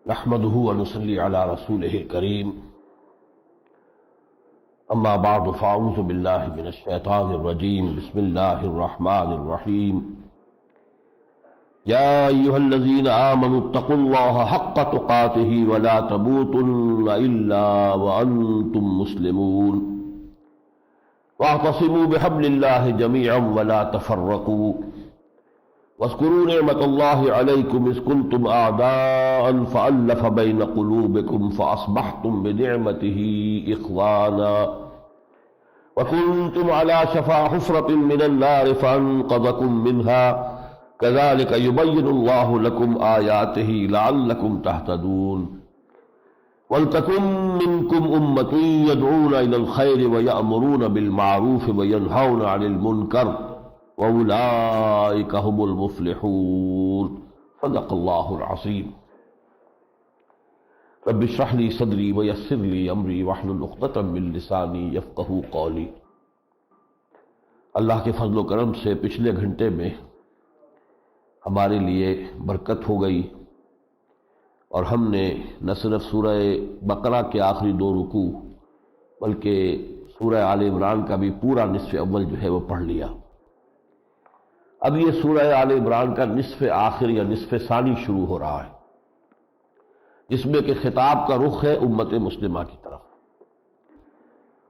نحمده ونصلي على رسوله الكريم اما بعد فاعوذ بالله من الشيطان الرجيم بسم الله الرحمن الرحيم يا ايها الذين آمنوا اتقوا الله حق تقاته ولا تموتن الا وانتم مسلمون واعتصموا بحبل الله جميعا ولا تفرقوا واذكروا نعمة الله عليكم إذ كنتم أعداء فألف بين قلوبكم فأصبحتم بنعمته إخوانا وكنتم على شفا حفرة من النار فأنقذكم منها كذلك يبين الله لكم آياته لعلكم تهتدون ولتكن منكم أمة يدعون إلى الخير ويأمرون بالمعروف وينهون عن المنكر وَأُولَئِكَ هُمُ الْمُفْلِحُونَ صدق اللہ العظیم رب اشرح لي صدری ويسر لي امری واحلل عقدۃ من لسانی یفقہوا قولی۔ اللہ کے فضل و کرم سے پچھلے گھنٹے میں ہمارے لیے برکت ہو گئی اور ہم نے نہ صرف سورہ بقرہ کے آخری 2 رکوع بلکہ سورہ آل عمران کا بھی پورا نصف اول جو ہے وہ پڑھ لیا۔ اب یہ سورہ آل عمران کا نصف آخر یا نصف ثانی شروع ہو رہا ہے، جس میں کہ خطاب کا رخ ہے امت مسلمہ کی طرف،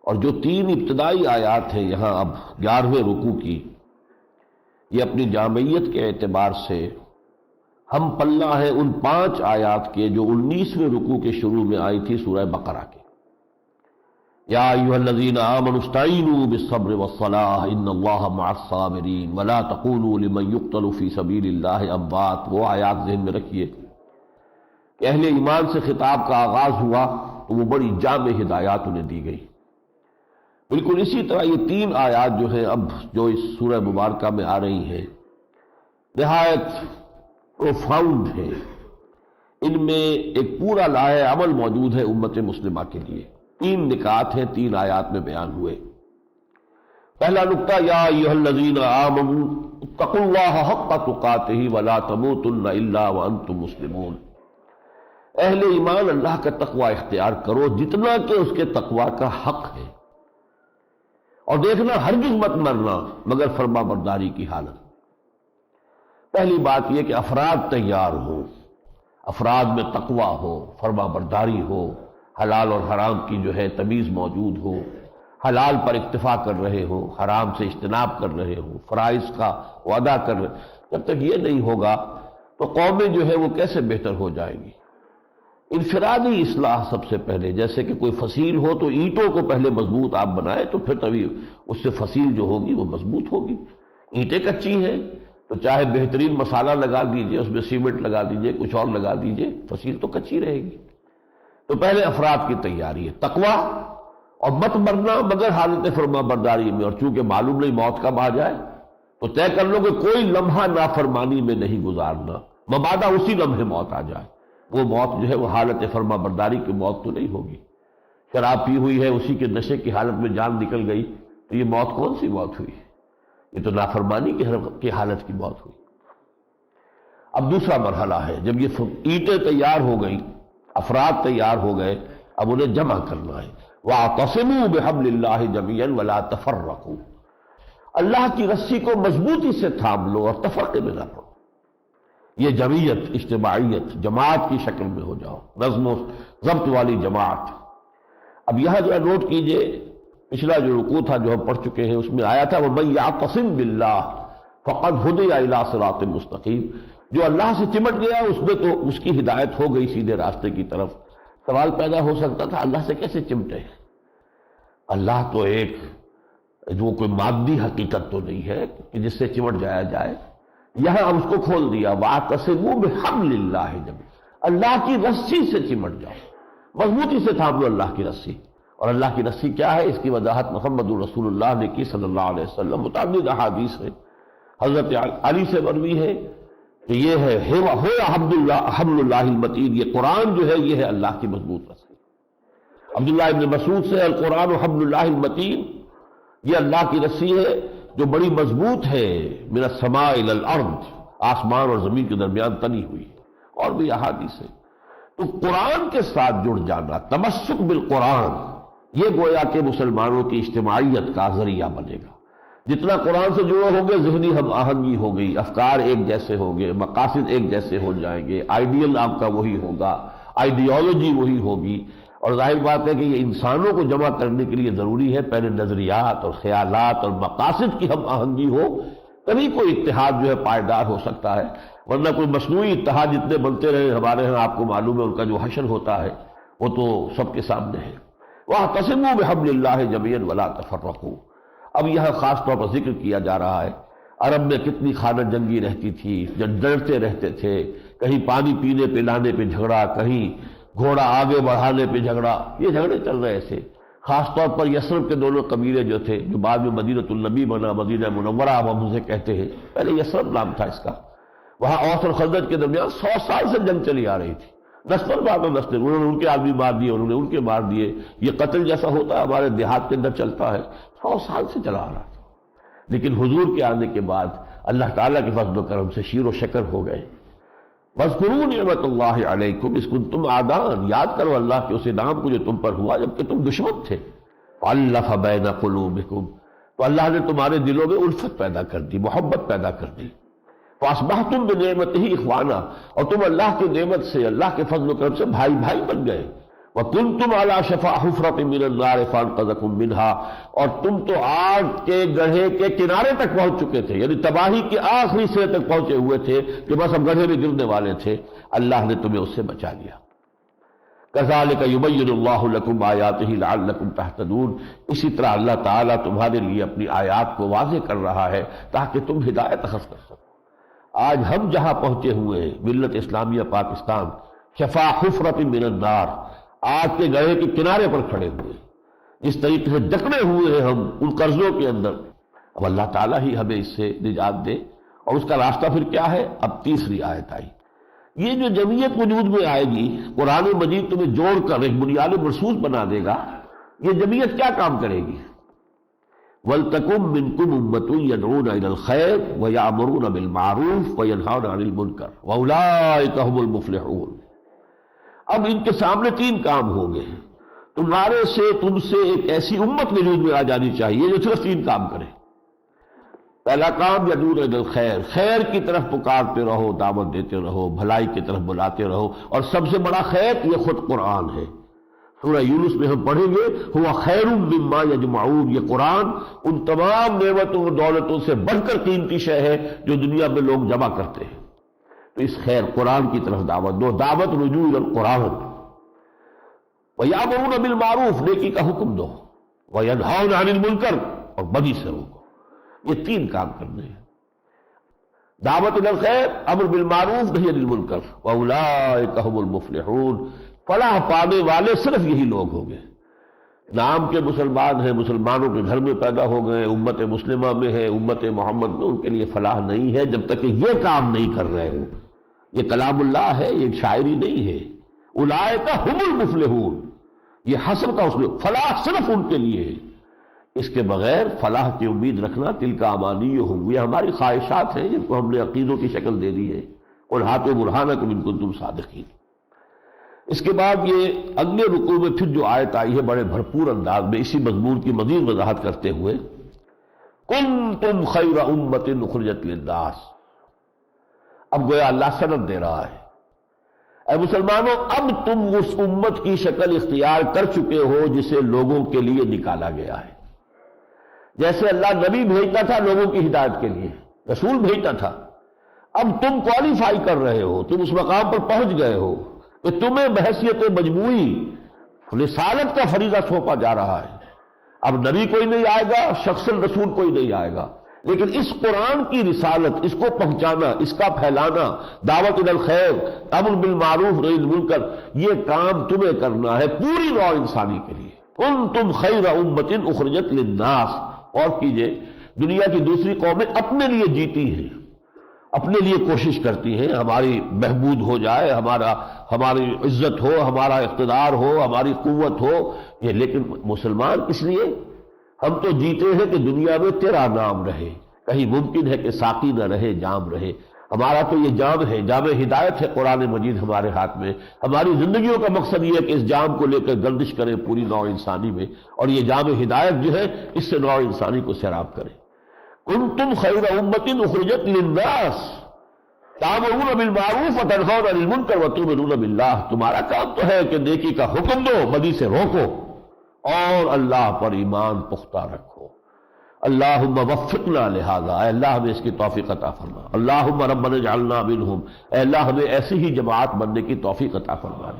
اور جو 3 ابتدائی آیات ہیں یہاں اب 11ویں رکوع کی، یہ اپنی جامعیت کے اعتبار سے ہم پلہ ہیں ان 5 آیات کے جو 19ویں رکوع کے شروع میں آئی تھی سورہ بقرہ کے۔ یا ایھا الذین آمنوا استعینوا بالصبر والصلاۃ ان اللہ مع الصابرین ولا تقولوا لمن یقتل فی سبیل اللہ اموات۔ وہ آیات ذہن میں رکھیے کہ اہل ایمان سے خطاب کا آغاز ہوا تو وہ بڑی جامع ہدایات انہیں دی گئی۔ بالکل اسی طرح یہ 3 آیات جو ہیں اب جو اس سورہ مبارکہ میں آ رہی ہیں نہایت پروفاؤنڈ ہیں، ان میں ایک پورا لائحہ عمل موجود ہے امت مسلمہ کے لیے۔ 3 نکات ہیں 3 آیات میں بیان ہوئے۔ پہلا نکتہ یا ایھا الذین آمنوا اتقوا اللہ حق تقاتہ ولا تموتن الا وانتم مسلمون۔ اہل ایمان اللہ کا تقوی اختیار کرو جتنا کہ اس کے تقوی کا حق ہے، اور دیکھنا ہرگز مت مرنا مگر فرما برداری کی حالت۔ پہلی بات یہ کہ افراد تیار ہو، افراد میں تقوی ہو، فرما برداری ہو، حلال اور حرام کی جو ہے تمیز موجود ہو، حلال پر اکتفا کر رہے ہو، حرام سے اجتناب کر رہے ہو، فرائض کا وہ ادا کر رہے۔ جب تک یہ نہیں ہوگا تو قومیں جو ہے وہ کیسے بہتر ہو جائیں گی؟ انفرادی اصلاح سب سے پہلے، جیسے کہ کوئی فصیل ہو تو اینٹوں کو پہلے مضبوط آپ بنائیں تو پھر تبھی اس سے فصیل جو ہوگی وہ مضبوط ہوگی۔ اینٹیں کچی ہیں تو چاہے بہترین مسالہ لگا دیجئے، اس میں سیمنٹ لگا دیجئے، کچھ اور لگا دیجئے، فصیل تو کچی رہے گی۔ تو پہلے افراد کی تیاری ہے، تقوی، اور مت مرنا مگر حالت فرما برداری میں، اور چونکہ معلوم نہیں موت کب آ جائے تو طے کر لو کہ کوئی لمحہ نافرمانی میں نہیں گزارنا، مبادا اسی لمحے موت آ جائے۔ وہ موت جو ہے وہ حالت فرما برداری کی موت تو نہیں ہوگی۔ شراب پی ہوئی ہے، اسی کے نشے کی حالت میں جان نکل گئی تو یہ موت کون سی موت ہوئی؟ یہ تو نافرمانی کی حالت کی موت ہوئی۔ اب دوسرا مرحلہ ہے، جب یہ اینٹیں تیار ہو گئیں، افراد تیار ہو گئے، اب انہیں جمع کرنا ہے۔ وَاعْتَصِمُوا بِحَبْلِ اللَّهِ جَمِيعًا وَلَا تَفَرَّقُوا۔ اللہ کی رسی کو مضبوطی سے تھام لو اور تفرقے میں نہ پڑو۔ یہ جمعیت، اجتماعیت، جماعت کی شکل میں ہو جاؤ، نظم و ضبط والی جماعت۔ اب یہاں جو نوٹ کیجئے، پچھلا جو رکوع تھا جو ہم پڑھ چکے ہیں اس میں آیا تھا وَمَن يَعْتَصِم بِاللَّهِ فَقَدْ هُدِيَ إِلَىٰ صِرَاطٍ مُسْتَقِيمٍ۔ جو اللہ سے چمٹ گیا اس میں تو اس کی ہدایت ہو گئی سیدھے راستے کی طرف۔ سوال پیدا ہو سکتا تھا اللہ سے کیسے چمٹے؟ اللہ تو ایک جو کوئی مادی حقیقت تو نہیں ہے کہ جس سے چمٹ جایا جائے۔ یہاں ہم اس کو کھول دیا وَاعْتَصِمُوا بِحَبْلِ اللَّهِ جَمِيعًا، اللہ کی رسی سے چمٹ جاؤ، مضبوطی سے تھام لو اللہ کی رسی۔ اور اللہ کی رسی کیا ہے اس کی وضاحت محمد رسول اللہ نے کی صلی اللہ علیہ وسلم۔ متعدد احادیث ہے، حضرت علی سے مروی ہے کہ یہ ہے حبل اللہ المتین، یہ قرآن جو ہے یہ ہے اللہ کی مضبوط رسی۔ عبداللہ ابن مسعود سے القرآن حبل اللہ المتین، یہ اللہ کی رسی ہے جو بڑی مضبوط ہے، من السماء الی الارض، آسمان اور زمین کے درمیان تنی ہوئی ہے۔ اور بھی احادیث ہے۔ تو قرآن کے ساتھ جڑ جانا، تمسک بالقرآن، یہ گویا کہ مسلمانوں کی اجتماعیت کا ذریعہ بنے گا۔ جتنا قرآن سے جڑو ہوگے ذہنی ہم آہنگی ہو گئی، افکار ایک جیسے ہوں گے، مقاصد ایک جیسے ہو جائیں گے، آئیڈیل آپ کا وہی ہوگا، آئیڈیالوجی وہی ہوگی۔ اور ظاہر بات ہے کہ یہ انسانوں کو جمع کرنے کے لیے ضروری ہے پہلے نظریات اور خیالات اور مقاصد کی ہم آہنگی ہو، تبھی کوئی اتحاد جو ہے پائیدار ہو سکتا ہے، ورنہ کوئی مصنوعی اتحاد جتنے بنتے رہے ہمارے ہاں آپ کو معلوم ہے ان کا جو حشر ہوتا ہے وہ تو سب کے سامنے ہے۔ وَاعْتَصِمُوا بِحَبْلِ اللَّهِ جَمِيعًا وَلَا تَفَرَّقُوا۔ اب یہاں خاص طور پر ذکر کیا جا رہا ہے عرب میں کتنی خانہ جنگی رہتی تھی، جنگتے رہتے تھے، کہیں پانی پینے پلانے پہ جھگڑا، کہیں گھوڑا آگے بڑھانے پہ جھگڑا، یہ جھگڑے چل رہے تھے۔ خاص طور پر یثرب کے دونوں قبیلے جو تھے، جو بعد میں مدینۃ النبی بنا، مدینہ منورہ ہم اسے کہتے ہیں، پہلے یثرب نام تھا اس کا، وہاں اوس اور خزرج کے درمیان 100 سال سے جنگ چلی آ رہی تھی، نسل بعد نسل، انہوں نے ان کے آدمی مار دیے، انہوں نے ان کے مار دیے، یہ قتل جیسا ہوتا ہے ہمارے دیہات کے اندر چلتا ہے، 100 سال سے چلا آ رہا تھا۔ لیکن حضور کے آنے کے بعد اللہ تعالیٰ کے فضل و کرم سے شیر و شکر ہو گئے۔ وَاذْكُرُوا نِعْمَتَ اللَّهِ عَلَيْكُمْ إِذْ كُنتُمْ أَعْدَاءً، یاد کرو اللہ کے اس انعام کو جو تم پر ہوا جبکہ تم دشمن تھے۔ فَأَلَّفَ بَيْنَ قُلُوبِكُمْ، تو اللہ نے تمہارے دلوں میں الفت پیدا کر دی، محبت پیدا کر دی۔ فَأَصْبَحْتُمْ بِنِعْمَتِهِ إِخْوَانًا، اور تم اللہ کی نعمت سے، اللہ کے فضل و کرم سے بھائی بھائی بن گئے۔ وَكُنْتُمْ عَلَى شَفَا حُفْرَةٍ مِّنَ النَّارِ فَأَنْقَذَكُم مِّنْهَا، اور تم تو آگ کے گڑھے کے کنارے تک پہنچ چکے تھے، یعنی تباہی کے آخری سرے تک پہنچے ہوئے تھے کہ بس اب گڑھے میں گرنے والے تھے، اللہ نے تمہیں اس سے بچا لیا۔ كَذَلِكَ يُبَيِّنُ اللَّهُ لَكُمْ آيَاتِهِ لَعَلَّكُمْ تَهْتَدُونَ، اسی طرح اللہ تعالیٰ تمہارے لیے اپنی آیات کو واضح کر رہا ہے تاکہ تم ہدایت اخذ کر سکو۔ آج ہم جہاں پہنچے ہوئے ہیں، ملت اسلامیہ پاکستان، شفا حفرۃ من النار، آگ کے گڑھے کے کنارے پر کھڑے ہوئے، جس طریقے سے جکڑے ہوئے ہیں ہم ان قرضوں کے اندر، اب اللہ تعالیٰ ہی ہمیں اس سے نجات دے۔ اور اس کا راستہ پھر کیا ہے؟ اب تیسری آیت آئی، یہ جو جمعیت وجود میں آئے گی، قرآن مجید تمہیں جوڑ کر ایک بنیاد مرصوص بنا دے گا، یہ جمعیت کیا کام کرے گی؟ وَلْتَكُن مِّنكُمْ أُمَّةٌ يَدْعُونَ إِلَى الْخَيْرِ وَيَأْمُرُونَ بِالْمَعْرُوفِ وَيَنْهَوْنَ عَنِ الْمُنكَرِ وَأُولَٰئِكَ هُمُ الْمُفْلِحُونَ۔ اب ان کے سامنے تین کام ہوں گے، تم سے ایک ایسی امت وجود میں آ جانی چاہیے جو صرف تین کام کرے۔ پہلا کام یدعون الی الخیر، خیر کی طرف پکارتے رہو، دعوت دیتے رہو، بھلائی کی طرف بلاتے رہو، اور سب سے بڑا خیر یہ خود قرآن ہے۔ سورہ یونس میں ہم پڑھیں گے ہوا خیر مما یجمعون، یہ قرآن ان تمام نعمتوں اور دولتوں سے بڑھ کر قیمتی شے ہے جو دنیا میں لوگ جمع کرتے ہیں۔ تو اس خیر قرآن کی طرف دعوت دو، دعوت رجوع القرآن۔ وَيَأْمُرُونَ بِالْمَعْرُوفِ، نیکی کا حکم دو، وَيَنْهَوْنَ عَنِ الْمُنكَرِ، اور بدی سے روکو۔ یہ تین کام کرنے ہیں، دعوت الخیر، امر بالمعروف، نہی عن المنکر، وَأُولَٰئِكَ هُمُ الْمُفْلِحُونَ۔ فلاح پانے والے صرف یہی لوگ ہوں گے۔ نام کے مسلمان ہیں، مسلمانوں کے گھر میں پیدا ہو گئے، امت مسلمہ میں ہے، امت محمد میں، ان کے لیے فلاح نہیں ہے جب تک کہ یہ کام نہیں کر رہے ہوں۔ یہ کلام اللہ ہے، یہ شاعری نہیں ہے۔ اولئک هم المفلحون، یہ حسر کا اسلوب، فلاح صرف ان کے لیے ہے، اس کے بغیر فلاح کی امید رکھنا تلک امانیہم، یہ ہماری خواہشات ہیں جن کو ہم نے عقیدوں کی شکل دے دی ہے۔ قل ہاتوا برہانکم ان کنتم صادقین۔ اس کے بعد یہ اگلے رکوع میں پھر جو آیت آئی ہے بڑے بھرپور انداز میں اسی مضمون کی مزید وضاحت کرتے ہوئے، کنتم خیر امۃ اخرجت للناس۔ اب گویا اللہ سند دے رہا ہے، اے مسلمانوں اب تم اس امت کی شکل اختیار کر چکے ہو جسے لوگوں کے لیے نکالا گیا ہے۔ جیسے اللہ نبی بھیجتا تھا لوگوں کی ہدایت کے لیے، رسول بھیجتا تھا، اب تم کوالیفائی کر رہے ہو، تم اس مقام پر پہنچ گئے ہو کہ تمہیں بحیثیت مجموعی رسالت کا فریضہ سونپا جا رہا ہے۔ اب نبی کوئی نہیں آئے گا، شخص رسول کوئی نہیں آئے گا، لیکن اس قرآن کی رسالت، اس کو پہنچانا، اس کا پھیلانا، دعوت الی الخیر، امر بالمعروف نہی عن المنکر، یہ کام تمہیں کرنا ہے پوری نوع انسانی کے لیے۔ کنتم خیر امۃ اخرجت للناس، اور کیجئے دنیا کی دوسری قومیں اپنے لیے جیتی ہیں، اپنے لیے کوشش کرتی ہیں ہماری بہبود ہو جائے، ہماری عزت ہو، ہمارا اقتدار ہو، ہماری قوت ہو، یہ لیکن مسلمان کس لیے؟ ہم تو جیتے ہیں کہ دنیا میں تیرا نام رہے، کہیں ممکن ہے کہ ساقی نہ رہے جام رہے، ہمارا تو یہ جام ہے، جام ہدایت ہے قرآن مجید ہمارے ہاتھ میں. ہماری زندگیوں کا مقصد یہ ہے کہ اس جام کو لے کر گردش کریں پوری نوع انسانی میں، اور یہ جام ہدایت جو ہے اس سے نوع انسانی کو سیراب کریں. کنتم خیر امۃ اخرجت للناس تأمرون بالمعروف وتنہون عن المنکر وتؤمنون باللہ. تمہارا کام تو ہے کہ نیکی کا حکم دو، بدی سے روکو، اور اللہ پر ایمان پختہ رکھو. اللہم وفقنا لہذا، اے اللہ ہمیں اس کی توفیق عطا فرما. اللہم ربنا اجعلنا منہم، اے اللہ ہمیں ایسی ہی جماعت بننے کی توفیق عطا فرما.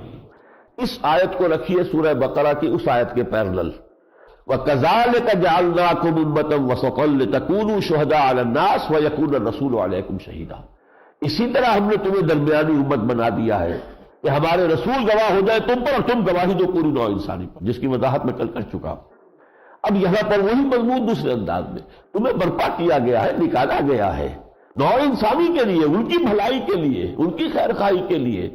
اس آیت کو رکھیے سورہ بقرہ کی اس آیت کے پیرلل. وَكَذَلِكَ جَعَلْنَاكُمْ أُمَّةً وَسَطًا لِتَكُونُوا شُهَدَاءَ عَلَى النَّاسِ وَيَكُونَ الرَّسُولُ عَلَيْكُمْ شَهِيدًا. اسی طرح ہم نے تمہیں درمیانی امت بنا دیا ہے کہ ہمارے رسول گواہ ہو جائے تم پر، اور تم گواہی دو پوری نوع انسانی پر، جس کی وضاحت میں کل کر چکا ہوں. اب یہاں پر وہی مضمون دوسرے انداز میں تمہیں برپا کیا گیا ہے، نکالا گیا ہے نوع انسانی کے لیے، ان کی بھلائی کے لیے، ان کی خیر خواہی کے لیے،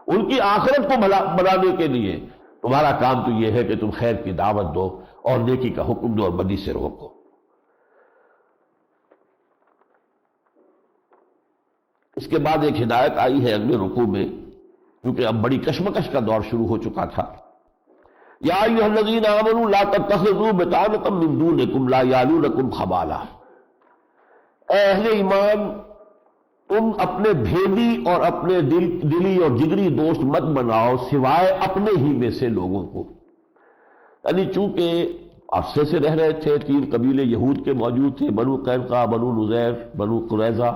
ان کی آخرت کو بنانے کے لیے. تمہارا کام تو یہ ہے کہ تم خیر کی دعوت دو اور نیکی کا حکم دو اور بدی سے روکو. اس کے بعد ایک ہدایت آئی ہے اگلے رکوع میں، کیونکہ اب بڑی کشمکش کا دور شروع ہو چکا تھا. یا ایھا الذین آمنوا لا تتخذوا بطانۃ من دونکم لا یالونکم خبالا. اے اہل ایمان، تم اپنے بھیدی اور اپنے دلی اور جگری دوست مت بناؤ سوائے اپنے ہی میں سے لوگوں کو. یعنی چونکہ عرصے سے رہ رہے تھے، 3 قبیلے یہود کے موجود تھے، بنو قینقاع، بنو نذیر، بنو قریظہ.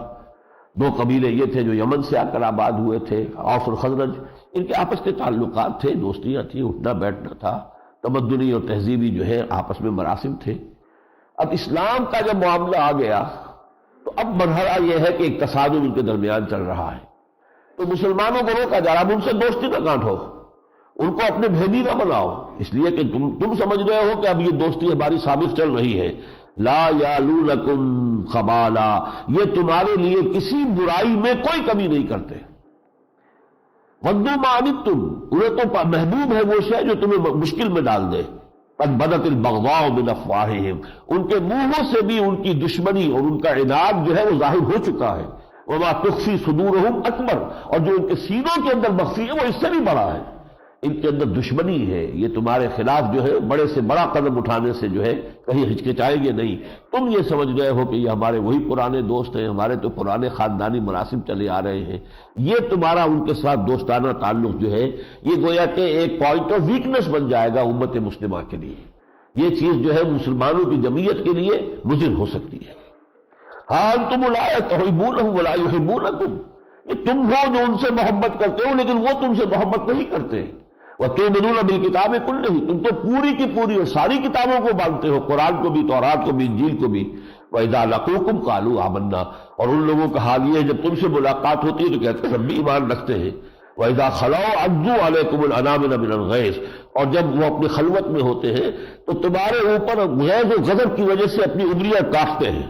2 قبیلے یہ تھے جو یمن سے آ کر آباد ہوئے تھے، اوس اور خزرج. ان کے آپس کے تعلقات تھے، دوستیاں تھیں، اٹھنا بیٹھنا تھا، تمدنی اور تہذیبی جو ہے آپس میں مراسم تھے. اب اسلام کا جب معاملہ آ گیا تو اب مرحلہ یہ ہے کہ ایک تصادم ان کے درمیان چل رہا ہے. تو مسلمانوں کو روکا جا رہا، اب ان سے دوستی نہ گانٹھو، ان کو اپنے بھیدی نہ بناؤ، اس لیے کہ تم سمجھ رہے ہو کہ اب یہ دوستی ہماری ثابت چل رہی ہے. لا یالونکم خبالا، یہ تمہارے لیے کسی برائی میں کوئی کمی نہیں کرتے. ودوا ما عنتم، انہیں تو محبوب ہے وہ شے جو تمہیں مشکل میں ڈال دے. قد بدت البغضاء من افواہہم، ان کے منہوں سے بھی ان کی دشمنی اور ان کا عناد جو ہے وہ ظاہر ہو چکا ہے. وما تخفی صدورہم اکبر، اور جو ان کے سینوں کے اندر مخفی ہے وہ اس سے بھی بڑا ہے. ان کے اندر دشمنی ہے، یہ تمہارے خلاف جو ہے بڑے سے بڑا قدم اٹھانے سے جو ہے کہیں ہچکچائیں گے نہیں. تم یہ سمجھ گئے ہو کہ یہ ہمارے وہی پرانے دوست ہیں، ہمارے تو پرانے خاندانی مراسم چلے آ رہے ہیں. یہ تمہارا ان کے ساتھ دوستانہ تعلق جو ہے یہ گویا کہ ایک پوائنٹ آف ویکنس بن جائے گا امت مسلمہ کے لیے. یہ چیز جو ہے مسلمانوں کی جمعیت کے لیے مضر ہو سکتی ہے. ہاں انتم اولئک تحبونہم ولا یحبونکم، یہ تم ہو جو ان سے محبت کرتے ہو لیکن وہ تم سے محبت نہیں کرتے. وَتُؤْمِنُونَ بِالْكِتَابِ كُلِّهِ، تم تو پوری کی پوری اور ساری کتابوں کو مانتے ہو، قرآن کو بھی، تورات کو بھی، انجیل کو بھی. وَإِذَا لَقُوكُمْ قَالُوا آمَنَّا، اور ان لوگوں کا حال یہ ہے جب تم سے ملاقات ہوتی ہے تو کہتے ہیں ہم بھی ایمان رکھتے ہیں. وَإِذَا خَلَوْا عَضُّوا عَلَيْكُمُ الْأَنَامِلَ مِنَ الْغَيْظِ، اور جب وہ اپنی خلوت میں ہوتے ہیں تو تمہارے اوپر غیظ و غضب کی وجہ سے اپنی انگلیاں کاٹتے ہیں.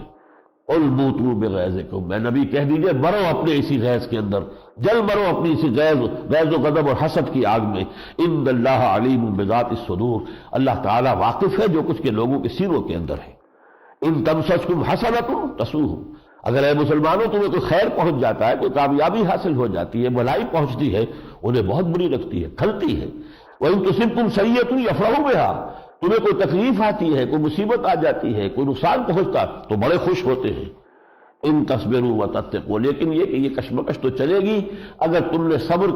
اُلْمُوتُوا بِغَیظِکُم، میں نبی کہہ دیجئے مرو اپنے اسی غیظ کے اندر، جل مرو اپنی اسی غیظ و غضب اور حسد کی آگ میں. ان اللہ علیم بذات الصدور، اللہ تعالیٰ واقف ہے جو کچھ کے لوگوں کے سینوں کے اندر ہے. ان تمسسکم حسنۃ تسؤہم، اگر اے مسلمانوں تمہیں کوئی خیر پہنچ جاتا ہے، کوئی کامیابی حاصل ہو جاتی ہے، بھلائی پہنچتی ہے، انہیں بہت بری لگتی ہے، کھلتی ہے. وَإِن تُصِبْكُمْ سَیِّئَةٌ یفرحوا بِہَا، تمہیں کوئی تکلیف آتی ہے، کوئی مصیبت آ جاتی ہے، کوئی نقصان پہنچتا تو بڑے خوش ہوتے ہیں. ان تصبروا وتتقوا، لیکن یہ کہ یہ کشمکش تو چلے گی اگر تم نے صبر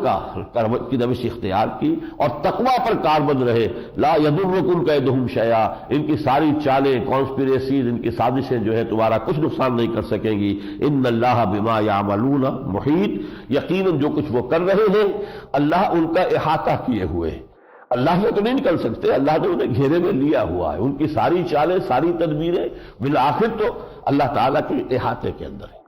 کی روش اختیار کی اور تقوی پر کاربند رہے. لا یضرکم کیدہم شیئا، ان کی ساری چالیں، کانسپریسیز، ان کی سازشیں جو ہے تمہارا کچھ نقصان نہیں کر سکیں گی. ان اللہ بما یعملون محیط، یقیناً جو کچھ وہ کر رہے ہیں اللہ ان کا احاطہ کیے ہوئے. اللہ سے تو نہیں نکل سکتے، اللہ نے انہیں گھیرے میں لیا ہوا ہے. ان کی ساری چالیں، ساری تدبیریں بالآخر تو اللہ تعالیٰ کے احاطے کے اندر ہے.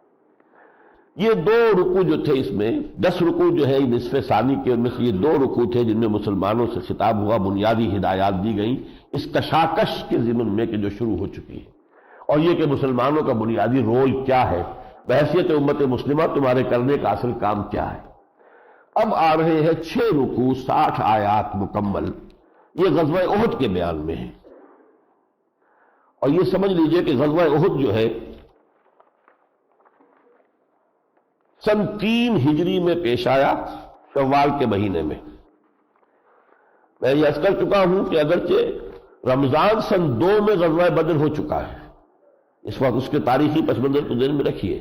یہ 2 رکوع جو تھے، اس میں 10 رکوع جو ہے نصف ثانی کے، ان میں سے یہ 2 رکوع تھے جن میں مسلمانوں سے خطاب ہوا، بنیادی ہدایات دی گئیں اس کشاکش کے ضمن میں کہ جو شروع ہو چکی ہے، اور یہ کہ مسلمانوں کا بنیادی رول کیا ہے، بحیثیت امت مسلمہ تمہارے کرنے کا اصل کام کیا ہے. اب آ رہے ہیں 6 رکوع 60 آیات مکمل، یہ غزوہ احد کے بیان میں ہے. اور یہ سمجھ لیجئے کہ غزوہ احد جو ہے سن 3 ہجری میں پیش آیا، شوال کے مہینے میں۔ میں یہ عرض کر چکا ہوں کہ اگرچہ رمضان سن 2 میں غزوہ بدر ہو چکا ہے، اس وقت اس کے تاریخی پس منظر کو ذہن میں رکھیے،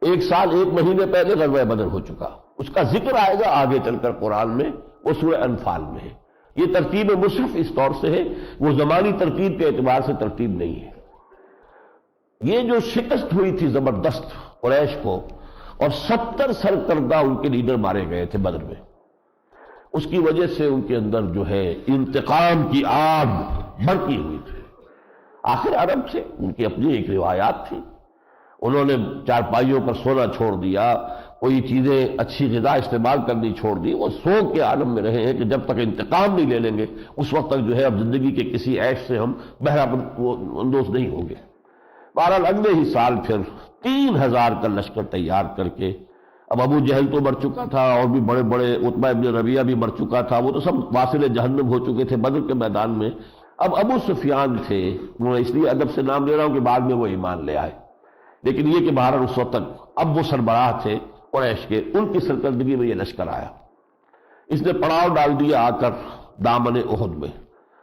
1 سال 1 مہینے پہلے غزوہ بدر ہو چکا، اس کا ذکر آئے گا آگے چل کر قرآن میں، وہ سورہ انفال میں ہے۔ یہ ترتیب مصحف اس طور سے ہے، وہ زمانی ترتیب کے اعتبار سے ترتیب نہیں ہے۔ یہ جو شکست ہوئی تھی زبردست قریش کو، اور 70 سرکردہ ان کے لیڈر مارے گئے تھے بدر میں، اس کی وجہ سے ان کے اندر جو ہے انتقام کی آگ بھڑکی ہوئی تھی۔ آخر عرب سے ان کی اپنی ایک روایات تھی، انہوں نے چارپائیوں پر سونا چھوڑ دیا، کوئی چیزیں اچھی غذا استعمال کرنی چھوڑ دی، وہ سوگ کے عالم میں رہے ہیں کہ جب تک انتقام نہیں لے لیں گے اس وقت تک جو ہے اب زندگی کے کسی عیش سے ہم بہرہ اندوز نہیں ہوں گے۔ بہرحال اگلے ہی سال پھر 3000 کا لشکر تیار کر کے، اب ابو جہل تو مر چکا تھا، اور بھی بڑے بڑے عتبہ ابن ربیعہ بھی مر چکا تھا، وہ تو سب واصل جہنم ہو چکے تھے بدر کے میدان میں۔ اب ابو سفیان تھے، میں اس لیے ادب سے نام لے رہا ہوں کہ بعد میں وہ ایمان لے آئے، لیکن یہ کہ بہرحال اس وقت تک اب وہ سربراہ تھے قریش کے، ان کی سرکردگی میں یہ لشکر آیا۔ اس نے پڑاؤ ڈال دیا آ کر دامن احد میں۔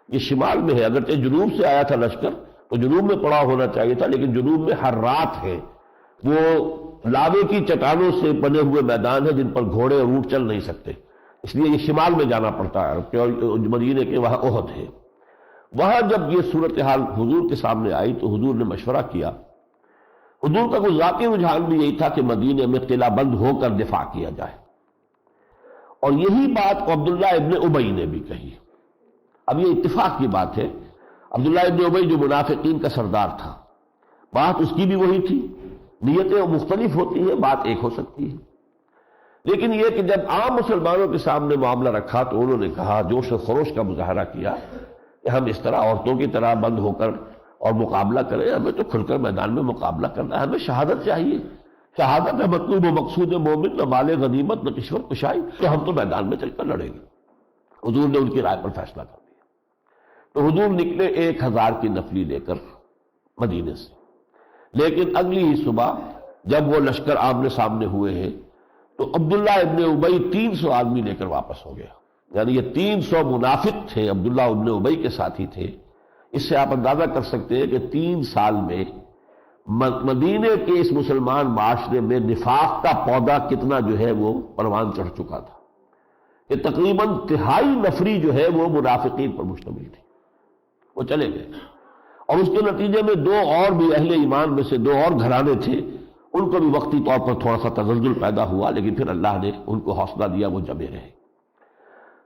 یہ شمال میں ہے، اگرچہ جنوب سے آیا تھا لشکر تو جنوب میں پڑاؤ ہونا چاہیے تھا، لیکن جنوب میں ہر رات ہے، وہ لاوے کی چٹانوں سے بنے ہوئے میدان ہے جن پر گھوڑے اور اونٹ چل نہیں سکتے، اس لیے یہ شمال میں جانا پڑتا ہے کہ مدینے کے وہاں احد ہے۔ وہاں جب یہ صورتحال حضور کے سامنے آئی تو حضور نے مشورہ کیا۔ حضور کا کوئی ذاتی رجحان بھی یہی تھا کہ مدینے میں قلعہ بند ہو کر دفاع کیا جائے، اور یہی بات عبداللہ ابن ابی نے بھی کہی۔ اب یہ اتفاق کی بات ہے، عبداللہ ابن ابی جو منافقین کا سردار تھا، بات اس کی بھی وہی تھی، نیتیں مختلف ہوتی ہیں، بات ایک ہو سکتی ہے، لیکن یہ کہ جب عام مسلمانوں کے سامنے معاملہ رکھا تو انہوں نے کہا، جوش و خروش کا مظاہرہ کیا کہ ہم اس طرح عورتوں کی طرح بند ہو کر اور مقابلہ کریں، ہمیں تو کھل کر میدان میں مقابلہ کرنا ہے، ہمیں شہادت چاہیے، شہادت ہے مطلوب و مقصود مومن، نہ مال غنیمت نہ کشور کشائی، تو ہم تو میدان میں چل کر لڑیں گے۔ حضور نے ان کی رائے پر فیصلہ کر دیا، تو حضور نکلے 1000 کی نفلی لے کر مدینے سے، لیکن اگلی ہی صبح جب وہ لشکر آمنے سامنے ہوئے ہیں تو عبداللہ ابن ابی 300 آدمی لے کر واپس ہو گیا، یعنی یہ 300 منافق تھے، عبداللہ ابن ابی کے ساتھی تھے۔ اس سے آپ اندازہ کر سکتے ہیں کہ 3 سال میں مدینے کے اس مسلمان معاشرے میں نفاق کا پودا کتنا جو ہے وہ پروان چڑھ چکا تھا، کہ تقریباً 3/4 نفری جو ہے وہ منافقین پر مشتمل تھی، وہ چلے گئے، اور اس کے نتیجے میں 2 اور بھی اہل ایمان میں سے 2 اور گھرانے تھے، ان کو بھی وقتی طور پر تھوڑا سا تزلزل پیدا ہوا، لیکن پھر اللہ نے ان کو حوصلہ دیا، وہ جمے رہے۔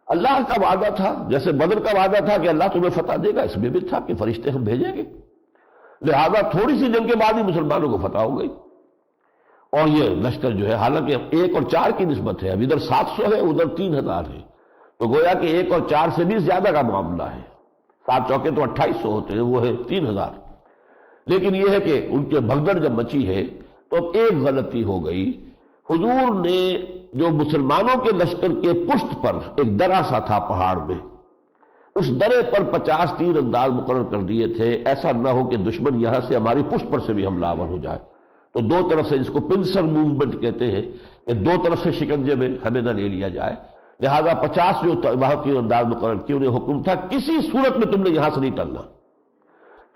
اللہ کا وعدہ تھا، جیسے بدر کا وعدہ تھا کہ اللہ تمہیں فتح دے گا، اس میں بھی تھا کہ فرشتے ہم بھیجیں گے، لہذا تھوڑی سی جنگ کے بعد ہی مسلمانوں کو فتح ہو گئی، اور یہ لشکر جو ہے حالانکہ 1 اور 4 کی نسبت ہے، اب ادھر 700 ہے ادھر 3000 ہے، تو گویا کہ 1 اور 4 سے بھی زیادہ کا معاملہ ہے، 7 چوکے تو 2800 ہوتے ہیں، وہ ہے 3000۔ لیکن یہ ہے کہ ان کے بھگدڑ جب مچی ہے تو اب ایک غلطی ہو گئی، حضور نے جو مسلمانوں کے لشکر کے پشت پر ایک درہ سا تھا پہاڑ میں، اس درے پر 50 تیر انداز مقرر کر دیے تھے، ایسا نہ ہو کہ دشمن یہاں سے ہماری پشت پر سے بھی حملہ آور ہو جائے، تو 2 طرف سے، جس کو پنسر موومنٹ کہتے ہیں، کہ 2 طرف سے شکنجے میں ہمیں نہ لے لیا جائے، لہذا 50 جو وہاں تیر انداز مقرر کیے، انہیں حکم تھا کسی صورت میں تم نے یہاں سے نہیں ٹلنا،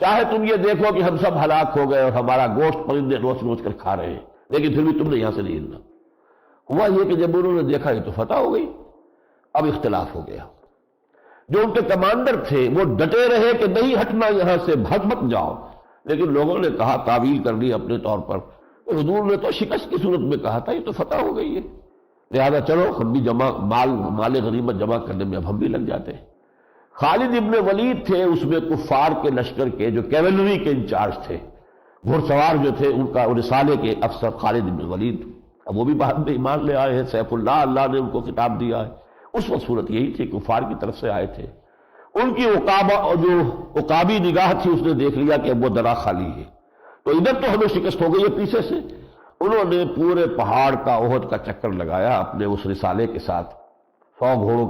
چاہے تم یہ دیکھو کہ ہم سب ہلاک ہو گئے اور ہمارا گوشت پرندے روز روز کر کھا رہے ہیں، لیکن پھر بھی تم نے یہاں سے نہیں ہلنا۔ ہوا یہ کہ جب انہوں نے دیکھا یہ تو فتح ہو گئی، اب اختلاف ہو گیا، جو ان کے کمانڈر تھے وہ ڈٹے رہے کہ نہیں ہٹنا یہاں سے، بھگ مت جاؤ، لیکن لوگوں نے کہا، تعویل کر لی اپنے طور پر، حضور نے تو شکست کی صورت میں کہا تھا یہ تو فتح ہو گئی ہے، لہذا چلو ہم بھی مال غنیمت جمع کرنے میں اب ہم بھی لگ جاتے ہیں۔ خالد ابن ولید تھے اس میں کفار کے لشکر کے جو کیولری کے انچارج تھے، گھڑ سوار جو تھے، ان کا رسالے کے افسر خالد ابن ولید، اب وہ بھی بعد میں ایمان لے آئے ہیں، سیف اللہ، اللہ نے ان کو خطاب دیا ہے۔ اس وقت صورت یہی تھی، کفار کی طرف سے آئے تھے، ان کی عقابی نگاہ تھی، اس نے دیکھ لیا کہ اب وہ درہ خالی ہے، تو ادھر تو ہمیں شکست ہو گئی ہے پیچھے سے، انہوں نے پورے پہاڑ کا احد کا چکر لگایا اپنے اس رسالے کے ساتھ، 100 گھوڑوں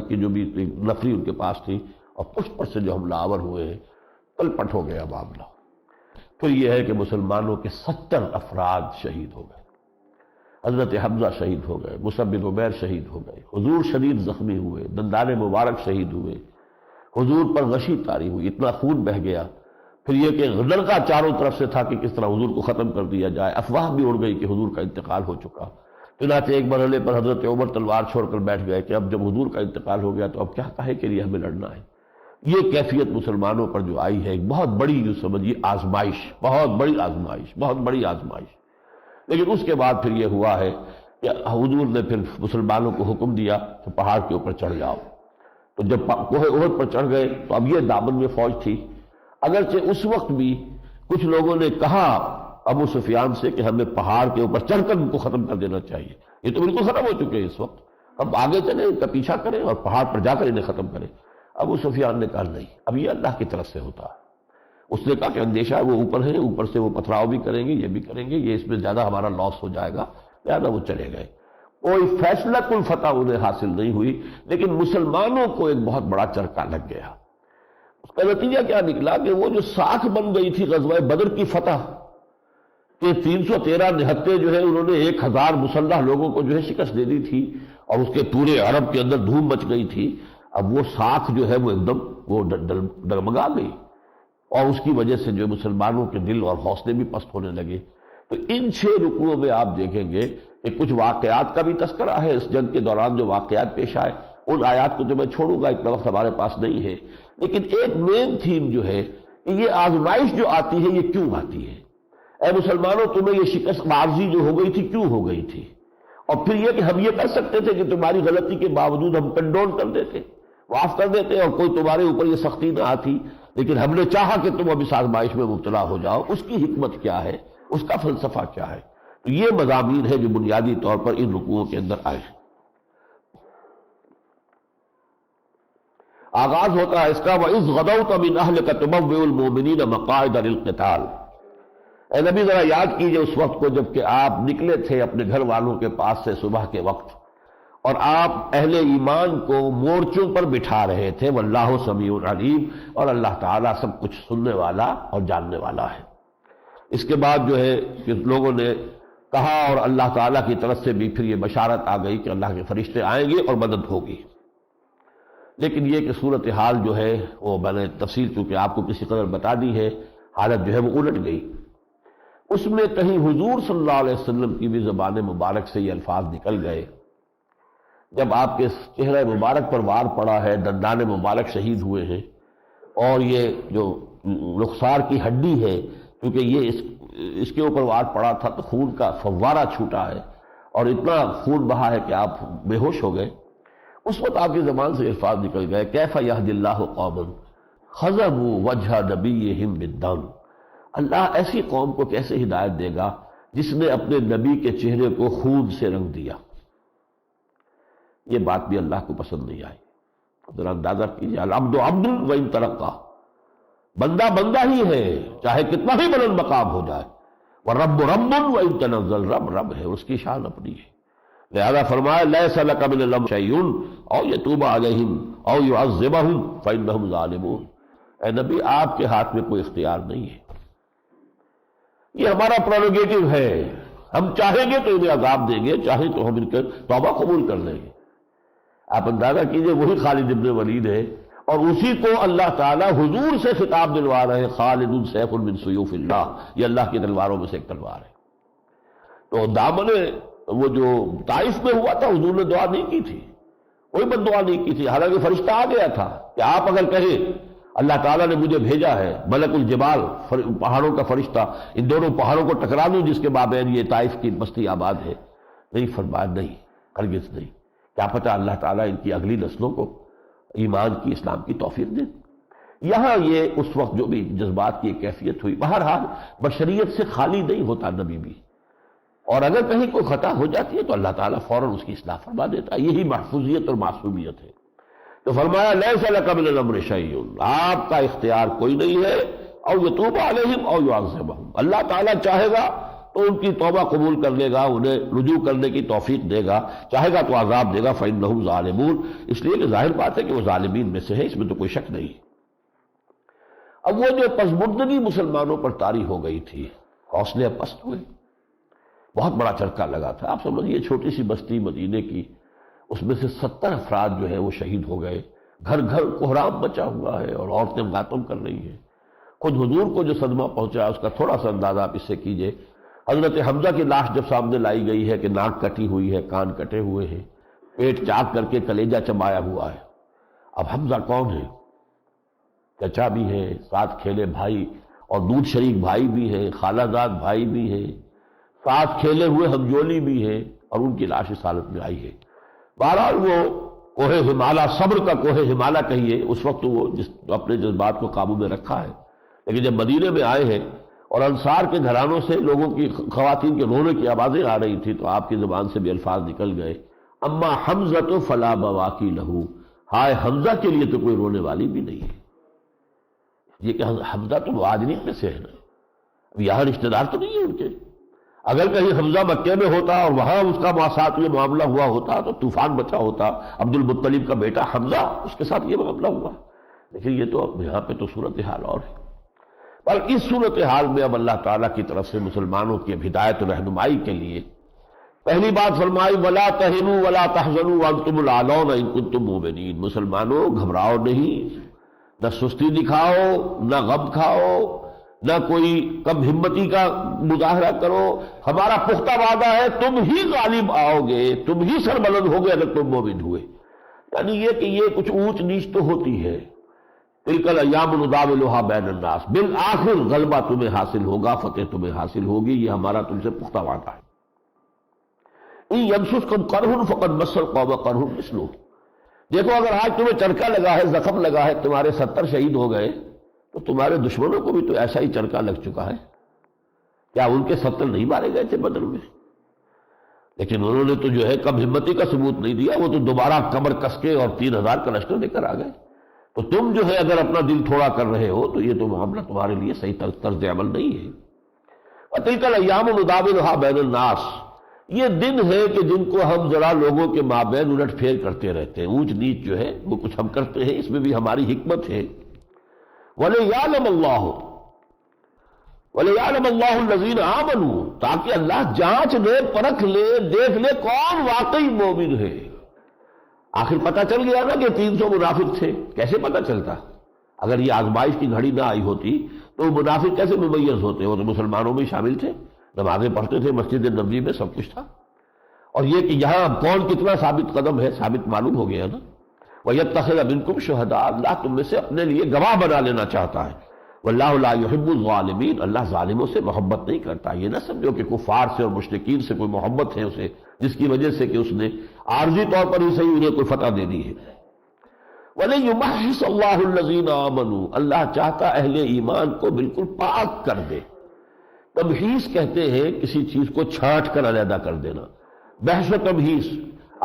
کی جو بھی نفری ان کے پاس تھی، اور پشت پر سے جو حملہ آور ہوئے ہیں، تل پٹ ہو گیا معاملہ۔ پھر یہ ہے کہ مسلمانوں کے 70 افراد شہید ہو گئے، حضرت حمزہ شہید ہو گئے، مصعب بن عمیر شہید ہو گئے، حضور شدید زخمی ہوئے، دندان مبارک شہید ہوئے، حضور پر غشی طاری ہوئی، اتنا خون بہہ گیا۔ پھر یہ کہ لڑکا چاروں طرف سے تھا کہ کس طرح حضور کو ختم کر دیا جائے، افواہ بھی اڑ گئی کہ حضور کا انتقال ہو چکا۔ چنانچہ ایک مرحلے پر حضرت عمر تلوار چھوڑ کر بیٹھ گئے کہ اب جب حضور کا انتقال ہو گیا تو اب کیا کہے کے لیے ہمیں لڑنا ہے۔ یہ کیفیت مسلمانوں پر جو آئی ہے ایک بہت بڑی جو سمجھیے آزمائش، بہت بڑی آزمائش، بہت بڑی آزمائش۔ لیکن اس کے بعد پھر یہ ہوا ہے کہ حضور نے پھر مسلمانوں کو حکم دیا کہ پہاڑ کے اوپر چڑھ جاؤ۔ تو جب کوہ احد پر چڑھ گئے تو اب یہ دامن میں فوج تھی، اگرچہ اس وقت بھی کچھ لوگوں نے کہا ابو سفیان سے کہ ہمیں پہاڑ کے اوپر چڑھ کر ان کو ختم کر دینا چاہیے، یہ تو بالکل ختم ہو چکے ہیں اس وقت، ہم آگے چلیں ان کا پیچھا کریں اور پہاڑ پر جا کر انہیں ختم کریں۔ ابو سفیان نے کہا نہیں، اب یہ اللہ کی طرف سے ہوتا ہے۔ اس نے کہا کہ اندیشہ ہے وہ اوپر ہیں، اوپر سے وہ پتھراؤ بھی کریں گے، یہ بھی کریں گے، یہ اس میں زیادہ ہمارا لاس ہو جائے گا، لہٰذا وہ چلے گئے۔ کوئی فیصلہ کل فتح انہیں حاصل نہیں ہوئی، لیکن مسلمانوں کو ایک بہت بڑا چرکا لگ گیا۔ اس کا نتیجہ کیا نکلا کہ وہ جو ساکھ بن گئی تھی غزوہ بدر کی فتح کہ 313 نہتے جو ہے انہوں نے 1000 مسلح لوگوں کو جو ہے شکست دے دی تھی اور اس کے پورے عرب کے اندر دھوم مچ گئی تھی، اب وہ ساکھ جو ہے وہ ایک دم وہ ڈگمگا گئی، اور اس کی وجہ سے جو مسلمانوں کے دل اور حوصلے بھی پست ہونے لگے۔ تو ان 6 رکوعوں میں آپ دیکھیں گے کہ کچھ واقعات کا بھی تذکرہ ہے، اس جنگ کے دوران جو واقعات پیش آئے ان آیات کو تو میں چھوڑوں گا، اتنا وقت ہمارے پاس نہیں ہے، لیکن ایک مین تھیم جو ہے کہ یہ آزمائش جو آتی ہے یہ کیوں آتی ہے؟ اے مسلمانوں تمہیں یہ شکست عارضی جو ہو گئی تھی کیوں ہو گئی تھی؟ اور پھر یہ کہ ہم یہ کر سکتے تھے کہ تمہاری غلطی کے باوجود ہم کنڈول کر دیتے، معاف کر دیتے اور کوئی تمہارے اوپر یہ سختی نہ آتی، لیکن ہم نے چاہا کہ تم اب اس آزمائش میں مبتلا ہو جاؤ۔ اس کی حکمت کیا ہے، اس کا فلسفہ کیا ہے؟ تو یہ مضامین ہے جو بنیادی طور پر ان رکوعوں کے اندر آئے ہیں۔ آغاز ہوتا ہے اس کا وَإِذْ غَدَوْتَ مِنْ أَهْلِكَ تُبَوِّئُ الْمُؤْمِنِينَ مَقَاعِدَ لِلْقِتَالِ۔ اے نبی ذرا یاد کیجئے اس وقت کو جب کہ آپ نکلے تھے اپنے گھر والوں کے پاس سے صبح کے وقت، اور آپ اہل ایمان کو مورچوں پر بٹھا رہے تھے، واللہ سمیع علیم، اور اللہ تعالیٰ سب کچھ سننے والا اور جاننے والا ہے۔ اس کے بعد جو ہے کہ لوگوں نے کہا اور اللہ تعالیٰ کی طرف سے بھی پھر یہ بشارت آ گئی کہ اللہ کے فرشتے آئیں گے اور مدد ہوگی۔ لیکن یہ کہ صورتحال جو ہے وہ میں نے تفصیل چونکہ آپ کو کسی قدر بتا دی ہے، حالت جو ہے وہ الٹ گئی۔ اس میں کہیں حضور صلی اللہ علیہ وسلم کی بھی زبان مبارک سے یہ الفاظ نکل گئے، جب آپ کے چہرہ مبارک پر وار پڑا ہے، دندان مبارک شہید ہوئے ہیں، اور یہ جو رخسار کی ہڈی ہے کیونکہ یہ اس کے اوپر وار پڑا تھا تو خون کا فوارہ چھوٹا ہے اور اتنا خون بہا ہے کہ آپ بے ہوش ہو گئے۔ اس وقت آپ کی زبان سے الفاظ نکل گئے کیف یہدی اللہ قوما خضبوا وجہ نبیہم بالدم، اللہ ایسی قوم کو کیسے ہدایت دے گا جس نے اپنے نبی کے چہرے کو خون سے رنگ دیا۔ یہ بات بھی اللہ کو پسند نہیں آئی۔ ذرا اندازہ کیجیے، العبد عبد وان ترقى، بندہ بندہ ہی ہے چاہے کتنا ہی بلند مقام ہو جائے، والرب رب وان تنزل، رب رب ہے، اس کی شان اپنی ہے۔ لہذا فرمایا لیس لک من الامر شیء او یتوب علیہم او یعذبہم فانہم ظالمون، اے نبی آپ کے ہاتھ میں کوئی اختیار نہیں ہے، یہ ہمارا پروگیٹو ہے، ہم چاہیں گے تو انہیں عذاب دیں گے، چاہیں تو ہم ان کے توبہ قبول کر لیں گے۔ آپ اندازہ کیجئے وہی خالد ابن ولید ہے اور اسی کو اللہ تعالیٰ حضور سے خطاب دلوا رہے ہیں، خالد سیف من سیوف اللہ، یہ اللہ کی تلواروں میں سے ایک تلوار ہے۔ تو دامن وہ جو طائف میں ہوا تھا حضور نے دعا نہیں کی تھی، کوئی بد دعا نہیں کی تھی، حالانکہ فرشتہ آ گیا تھا کہ آپ اگر کہیں اللہ تعالیٰ نے مجھے بھیجا ہے ملک الجبال پہاڑوں کا فرشتہ ان دونوں پہاڑوں کو ٹکرا دوں جس کے مابین یہ طائف کی بستی آباد ہے، نہیں فرمایا نہیں، ہرگز نہیں، کیا پتہ اللہ تعالیٰ ان کی اگلی نسلوں کو ایمان کی اسلام کی توفیق دے۔ یہاں یہ اس وقت جو بھی جذبات کی ایک کیفیت ہوئی، بہرحال بشریت سے خالی نہیں ہوتا نبی بھی، اور اگر کہیں کوئی خطا ہو جاتی ہے تو اللہ تعالیٰ فوراً اس کی اصلاح فرما دیتا ہے، یہی محفوظیت اور معصومیت ہے۔ تو فرمایا لیس لک من الامر شیء، آپ کا اختیار کوئی نہیں ہے، او یتوب علیہم او یعذبہم، اللہ تعالیٰ چاہے گا تو ان کی توبہ قبول کر لے گا، انہیں رجوع کرنے کی توفیق دے گا، چاہے گا تو عذاب دے گا، فإنہم ظالمون، اس لیے کہ ظاہر بات ہے کہ وہ ظالمین میں سے ہے، اس میں تو کوئی شک نہیں۔ اب وہ جو پسماندگی مسلمانوں پر طاری ہو گئی تھی، حوصلے پست ہوئے، بہت بڑا چرکا لگا تھا. آپ سمجھیے چھوٹی سی بستی مدینے کی، اس میں سے 70 افراد جو ہے وہ شہید ہو گئے. گھر گھر کوہرام مچا ہوا ہے اور عورتیں ماتم کر رہی ہیں. خود حضور کو جو صدمہ پہنچا اس کا تھوڑا سا اندازہ آپ اس سے کیجئے. حضرت حمزہ کی لاش جب سامنے لائی گئی ہے کہ ناک کٹی ہوئی ہے، کان کٹے ہوئے ہیں، پیٹ چاک کر کے کلیجہ چبایا ہوا ہے. اب حمزہ کون ہے؟ چچا بھی ہے، ساتھ کھیلے بھائی اور دودھ شریک بھائی بھی ہیں، خالہ زاد بھائی بھی ہیں، ساتھ کھیلے ہوئے ہمجولی بھی ہیں، اور ان کی لاش اس حالت میں آئی ہے. بہرحال وہ کوہ ہمالہ، صبر کا کوہ ہمالہ کہیے، اس وقت وہ اپنے جذبات کو قابو میں رکھا ہے. لیکن جب مدینے میں آئے ہیں اور انصار کے گھرانوں سے لوگوں کی، خواتین کے رونے کی آوازیں آ رہی تھی، تو آپ کی زبان سے بھی الفاظ نکل گئے، اما حمزہ فلا بواکی لہو، ہائے حمزہ کے لیے تو کوئی رونے والی بھی نہیں ہے. یہ کہ حمزہ تو مہاجرین میں سے ہے نا، اب یہاں رشتہ دار تو نہیں ہے ان کے. اگر کہیں حمزہ مکے میں ہوتا اور وہاں اس کا ساتھ یہ معاملہ ہوا ہوتا تو طوفان بچا ہوتا. عبد المطلب کا بیٹا حمزہ، اس کے ساتھ یہ معاملہ ہوا. لیکن یہ تو یہاں پہ تو صورتحال اور ہے. پر اس صورتحال میں اب اللہ تعالیٰ کی طرف سے مسلمانوں کی ہدایت و رہنمائی کے لیے پہلی بات فرمائی، وَلَا تَهِنُوا وَلَا تَحْزَنُوا وَأَنْتُمُ الْأَعْلَوْنَ إِن كُنتُم مُؤْمِنِينَ. مسلمانوں گھبراؤ نہیں، نہ سستی دکھاؤ، نہ غم کھاؤ، نہ کوئی کم ہمتی کا مظاہرہ کرو. ہمارا پختہ وعدہ ہے تم ہی غالب آؤ گے، تم ہی سربلند ہوگے اگر تم مومن ہوئے. یعنی یہ کہ یہ کچھ اونچ نیچ تو ہوتی ہے، تلک الایام نداولها بین الناس، بالآخر غلبہ تمہیں حاصل ہوگا، فتح تمہیں حاصل ہوگی. یہ ہمارا تم سے پختہ وعدہ ہے. ان یمسسکم قرح فقد مس القوم قرح مثلہ. دیکھو اگر آج تمہیں چرکا لگا ہے، زخم لگا ہے، تمہارے 70 شہید ہو گئے، تو تمہارے دشمنوں کو بھی تو ایسا ہی چرکا لگ چکا ہے. کیا ان کے 70 نہیں مارے گئے تھے بدر میں؟ لیکن انہوں نے تو جو ہے کم ہمتی کا ثبوت نہیں دیا، وہ تو دوبارہ کمر کس کے اور 3000 کا لشکر لے کر آ گئے. تو تم جو ہے اگر اپنا دل تھوڑا کر رہے ہو تو یہ تو معاملہ تمہارے لیے صحیح طرز عمل نہیں ہے. وَتِلْكَ الْأَيَّامُ نُدَاوِلُهَا بَيْنَ النَّاسِ. یہ دن ہے کہ جن کو ہم ذرا لوگوں کے مابین الٹ پھیر کرتے رہتے ہیں. اونچ نیچ جو ہے وہ کچھ ہم کرتے ہیں، اس میں بھی ہماری حکمت ہے. وَلِيَعْلَمَ اللَّهُ الَّذِينَ آمَنُوا، تاکہ اللہ جانچ لے، پرکھ لے، دیکھ لے کون واقعی مومن ہے. آخر پتہ چل گیا نا کہ 300 منافق تھے. کیسے پتہ چلتا؟ اگر یہ آزمائش کی گھڑی نہ آئی ہوتی تو منافق کیسے ممیز ہوتے؟ وہ تو مسلمانوں میں شامل تھے، نمازیں پڑھتے تھے، مسجد نبوی میں سب کچھ تھا. اور یہ کہ یہاں کون کتنا ثابت قدم ہے، ثابت معلوم ہو گیا نا. وَيَتَّخِذَ مِنكُمْ شُهَدَاءَ، اللہ تم میں سے اپنے لیے گواہ بنا لینا چاہتا ہے. وَاللَّهُ لَا يُحِبُّ الظَّالِمِينَ، اللہ ظالموں سے محبت نہیں کرتا. یہ نہ سمجھو کہ کفار سے اور مشرکین سے کوئی محبت ہے اسے، جس کی وجہ سے کہ اس نے عارضی طور پر ہی صحیح انہیں کوئی فتح دے دی ہے. وَلَيُمَحِّصَ اللَّهُ الَّذِينَ آمَنُوا، اللہ چاہتا اہل ایمان کو بالکل پاک کر دے. تمحیص کہتے ہیں کسی چیز کو چھانٹ کر علیحدہ کر دینا. بحث و تمحیص،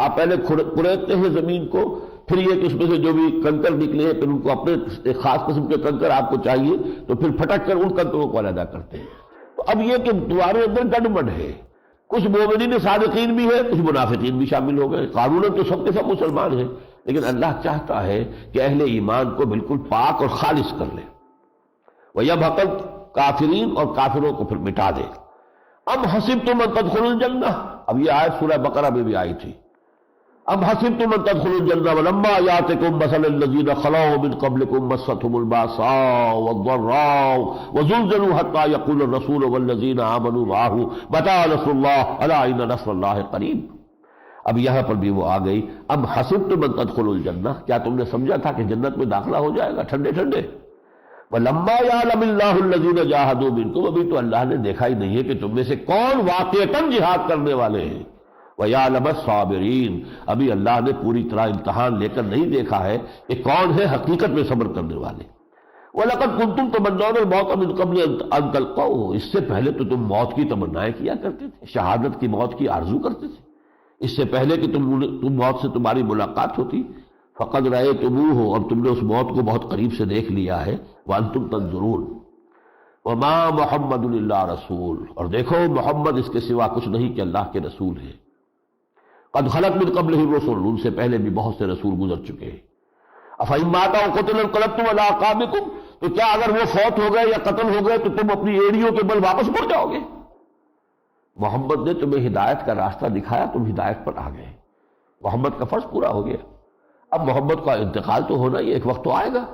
آپ پہلے کریدتے ہیں زمین کو، پھر یہ کہ اس میں سے جو بھی کنکر نکلے ہیں پھر ان کو اپنے ایک خاص قسم کے کنکر آپ کو چاہیے تو پھر پھٹک کر ان کنکروں کو علیحدہ کرتے ہیں. تو اب یہ کہ تمہارے اندر گڑبڑ ہے، کچھ مومنین صادقین بھی ہے، کچھ منافقین بھی شامل ہو گئے. قانون تو سب کے سب مسلمان ہیں، لیکن اللہ چاہتا ہے کہ اہل ایمان کو بالکل پاک اور خالص کر لے. وَيَمْحَقَ الْكَافِرِينَ، اور کافروں کو پھر مٹا دے. ام حسبتم ان تدخلوا الجنہ، اب یہ آیت سورہ بقرہ میں بھی آئی تھی. ام حسبتم ان تدخلوا الجنہ ولما یاتکم مثل الذین خلوا من قبلکم مستهم الباساء والضراء وزلزلوا حتى يقول الرسول والذین آمنوا معه متى نصر اللہ الا ان نصر اللہ قریب. اب یہاں پر بھی وہ آ گئی، ام حسبتم ان تدخلوا الجنہ، کیا تم نے سمجھا تھا کہ جنت میں داخلہ ہو جائے گا ٹھنڈے ٹھنڈے؟ وَلَمَّا يَعْلَمِ اللَّهُ الَّذِينَ جَاهَدُوا مِنكُمْ، ابھی تو اللہ نے دیکھا ہی نہیں ہے کہ تم میں سے کون واقعتاً جہاد کرنے والے ہیں. وَيَعْلَمَ الصَّابِرِينَ، ابھی اللہ نے پوری طرح امتحان لے کر نہیں دیکھا ہے کہ کون ہے حقیقت میں صبر کرنے والے. وَلَقَدْ كُنْتُمْ تَمَنَّوْنَ الْمَوْتَ مِنْ قَبْلِ أَنْ تَلْقَوْهُ، اس سے پہلے تو تم موت کی تمنائیں کیا کرتے تھے، شہادت کی موت کی آرزو کرتے تھے، اس سے پہلے کہ تم موت سے تمہاری ملاقات ہوتی. فقد رأیتموہ، اور تم نے اس موت کو بہت قریب سے دیکھ لیا ہے. وانتم تنظرون. وما محمد الا رسول، اور دیکھو محمد اس کے سوا کچھ نہیں کہ اللہ کے رسول ہے. قد خلت من قبلہ الرسل، ان سے پہلے بھی بہت سے رسول گزر چکے ہیں. افإن مات أو قتل انقلبتم على أعقابكم، تو کیا اگر وہ فوت ہو گئے یا قتل ہو گئے تو تم اپنی ایڑیوں کے بل واپس مڑ جاؤ گے؟ محمد نے تمہیں ہدایت کا راستہ دکھایا، تم ہدایت پر آ گئے، محمد کا فرض پورا ہو گیا۔ اب محمد کا انتقال تو ہونا ہی، ایک وقت تو آئے گا،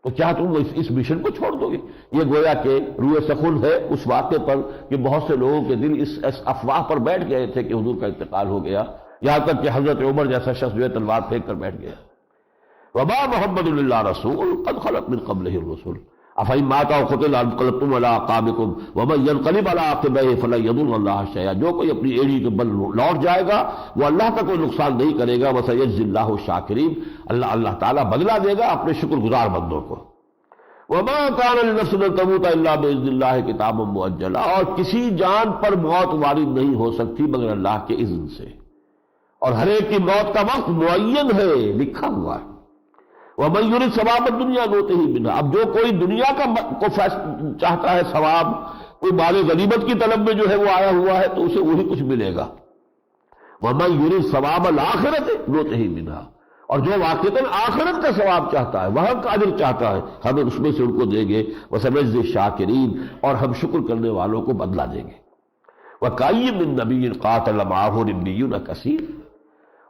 تو کیا تم اس مشن کو چھوڑ دو گے؟ یہ گویا کہ روح سخن ہے اس واقعے پر کہ بہت سے لوگوں کے دل اس افواہ پر بیٹھ گئے تھے کہ حضور کا انتقال ہو گیا، یہاں تک کہ حضرت عمر جیسا شخص جو ہے تلوار پھینک کر بیٹھ گیا۔ وما محمد الا رسول قد خلت من قبله الرسل افإن مات أو قتل انقلبتم على أعقابكم ومن ينقلب على عقبيه فلن يضر الله شيئا، جو کوئی اپنی ایڑی کے بل لوٹ جائے گا وہ اللہ کا کوئی نقصان نہیں کرے گا۔ وسيجزي الله الشاكرين، اللہ تعالیٰ بدلہ دے گا اپنے شکر گزار بندوں کو۔ وما كان لنفس ان تموت الا باذن الله كتابا مؤجلا، اور کسی جان پر موت وارد نہیں ہو سکتی مگر اللہ کے اذن سے، اور ہر ایک کی موت کا وقت معین ہے، لکھا ہوا ہے۔ وَمَن يُرِدْ ثَوَابَ الدُّنْيَا نُؤْتِهِ مِنْهَا، اب جو کوئی دنیا کو چاہتا ہے ثواب، کوئی مال غنیمت کی طلب میں جو ہے وہ آیا ہوا ہے تو اسے وہی کچھ ملے گا۔ وَمَن يُرِدْ ثَوَابَ الْآخِرَةِ نُؤْتِهِ مِنْهَا، اور جو واقعتاً آخرت کا ثواب چاہتا ہے، وہاں کا اجر چاہتا ہے، ہمیں اس میں سے ان کو دیں گے۔ وَسَنَجْزِي الشَّاكِرِينَ، اور ہم شکر کرنے والوں کو بدلہ دیں گے۔ وَكَأَيٍّ مِّن نَّبِيٍّ قَاتَلَ مَعَهُ رِبِّيُّونَ كَثِيرٌ،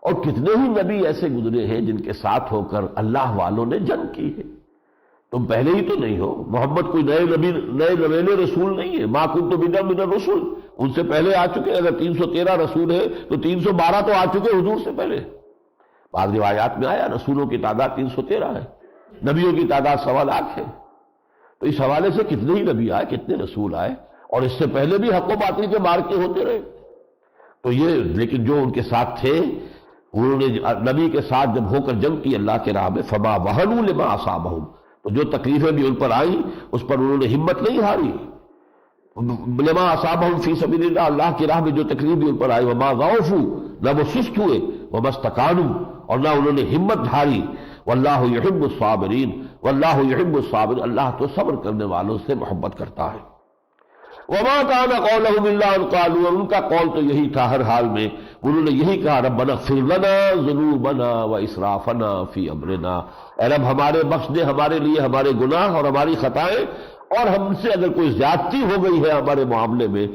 اور کتنے ہی نبی ایسے گزرے ہیں جن کے ساتھ ہو کر اللہ والوں نے جنگ کی ہے۔ تم پہلے ہی تو نہیں ہو، محمد کوئی نئے نبی نئے نویلے رسول نہیں ہے، ما کنت بدعا من الرسل، ان سے پہلے آ چکے۔ اگر 313 رسول ہے تو 312 تو آ چکے حضور سے پہلے۔ بعض روایات میں آیا رسولوں کی تعداد 313 ہے، نبیوں کی تعداد 1.25 لاکھ ہے۔ تو اس حوالے سے کتنے ہی نبی آئے، کتنے رسول آئے، اور اس سے پہلے بھی حق و باطل کے مارکے ہوتے رہے۔ تو یہ لیکن جو ان کے ساتھ تھے، انہوں نے نبی کے ساتھ جب ہو کر جنگ کی اللہ کے راہ میں، فما وہنوا لما اصابہم، تو جو تکلیفیں بھی ان پر آئیں اس پر انہوں نے ہمت نہیں ہاری۔ لما اصابہم فی سبیل اللہ، اللہ کی راہ میں جو تکلیف بھی ان پر آئی، وما ضعفوا، نہ وہ سست ہوئے، وما استکانوا، اور نہ انہوں نے ہمت ہاری۔ واللہ یحب الصابرین، واللہ یحب الصابرین، اللہ تو صبر کرنے والوں سے محبت کرتا ہے۔ وما كان قولهم الا ان قالوا، اور ان کا قول تو یہی تھا ہر حال میں، انہوں نے یہی کہا ربنا اغفر لنا ذنوبنا واسرافنا فی امرنا، اے رب ہمارے بخش دے ہمارے لیے ہمارے گناہ اور ہماری خطائیں، اور ہم سے اگر کوئی زیادتی ہو گئی ہے ہمارے معاملے میں،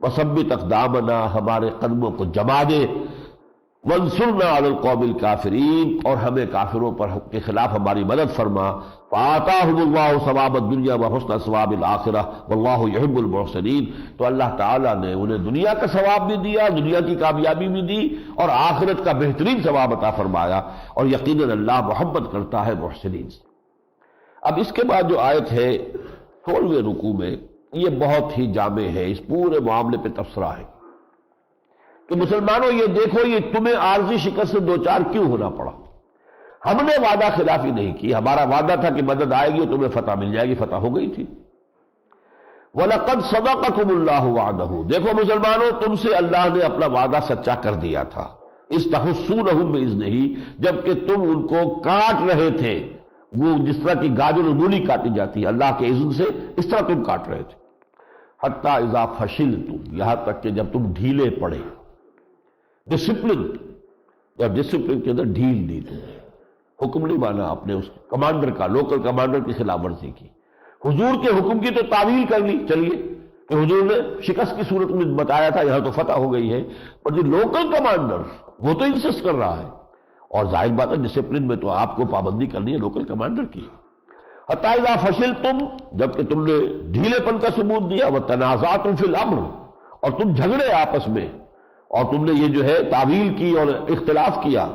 وثبت اقدامنا، ہمارے قدموں کو جما دے، وانصرنا علی القوم الکافرین، اور ہمیں کافروں پر کے خلاف ہماری مدد فرما۔ فآتاہم اللہ ثواب الدنیا وحسن ثواب الآخرہ واللہ یحب المحسنین، تو اللہ تعالیٰ نے انہیں دنیا کا ثواب بھی دیا، دنیا کی کامیابی بھی دی، اور آخرت کا بہترین ثواب عطا فرمایا، اور یقیناً اللہ محبت کرتا ہے محسنین سے۔ اب اس کے بعد جو آیت ہے 16ویں رکوع میں، یہ بہت ہی جامع ہے، اس پورے معاملے پہ تبصرہ ہے کہ مسلمانوں یہ دیکھو یہ تمہیں عارضی شکست سے دوچار کیوں ہونا پڑا۔ ہم نے وعدہ خلافی نہیں کی، ہمارا وعدہ تھا کہ مدد آئے گی اور تمہیں فتح مل جائے گی، فتح ہو گئی تھی۔ وَلَقَدْ صَدَقَكُمُ اللَّهُ وَعْدَهُ، دیکھو مسلمانوں تم سے اللہ نے اپنا وعدہ سچا کر دیا تھا۔ اِسْتَحُسُّونَهُم بِإِذْنِهِ، جبکہ تم ان کو کاٹ رہے تھے، وہ جس طرح کی گاجر اور مولی کاٹی جاتی ہے اللہ کے اذن سے، اس طرح تم کاٹ رہے تھے۔ حَتَّى إِذَا فَشِلْتُمْ، یہاں تک کہ جب تم ڈھیلے پڑے، ڈسپلن، جب ڈسپلن کے اندر ڈھیل دی تم نے، حکم نہیں مانا اپنے اس کمانڈر کا، لوکل کمانڈر کی خلاف ورزی کی، حضور کے حکم کی تو تعویل کر لی، چلیے کہ حضور نے شکست کی صورت میں بتایا تھا یہاں تو فتح ہو گئی ہے، پر جو لوکل کمانڈر وہ تو انسسٹ کر رہا ہے، اور ظاہر بات ہے ڈسپلن میں تو آپ کو پابندی کرنی ہے لوکل کمانڈر کی۔ حتی اذا فشلتم، جبکہ تم نے ڈھیلے پن کا ثبوت دیا، وتنازعتم فی الامر، اور تم جھگڑے آپس میں، اور تم نے یہ جو ہے تعویل کی اور اختلاف کیا،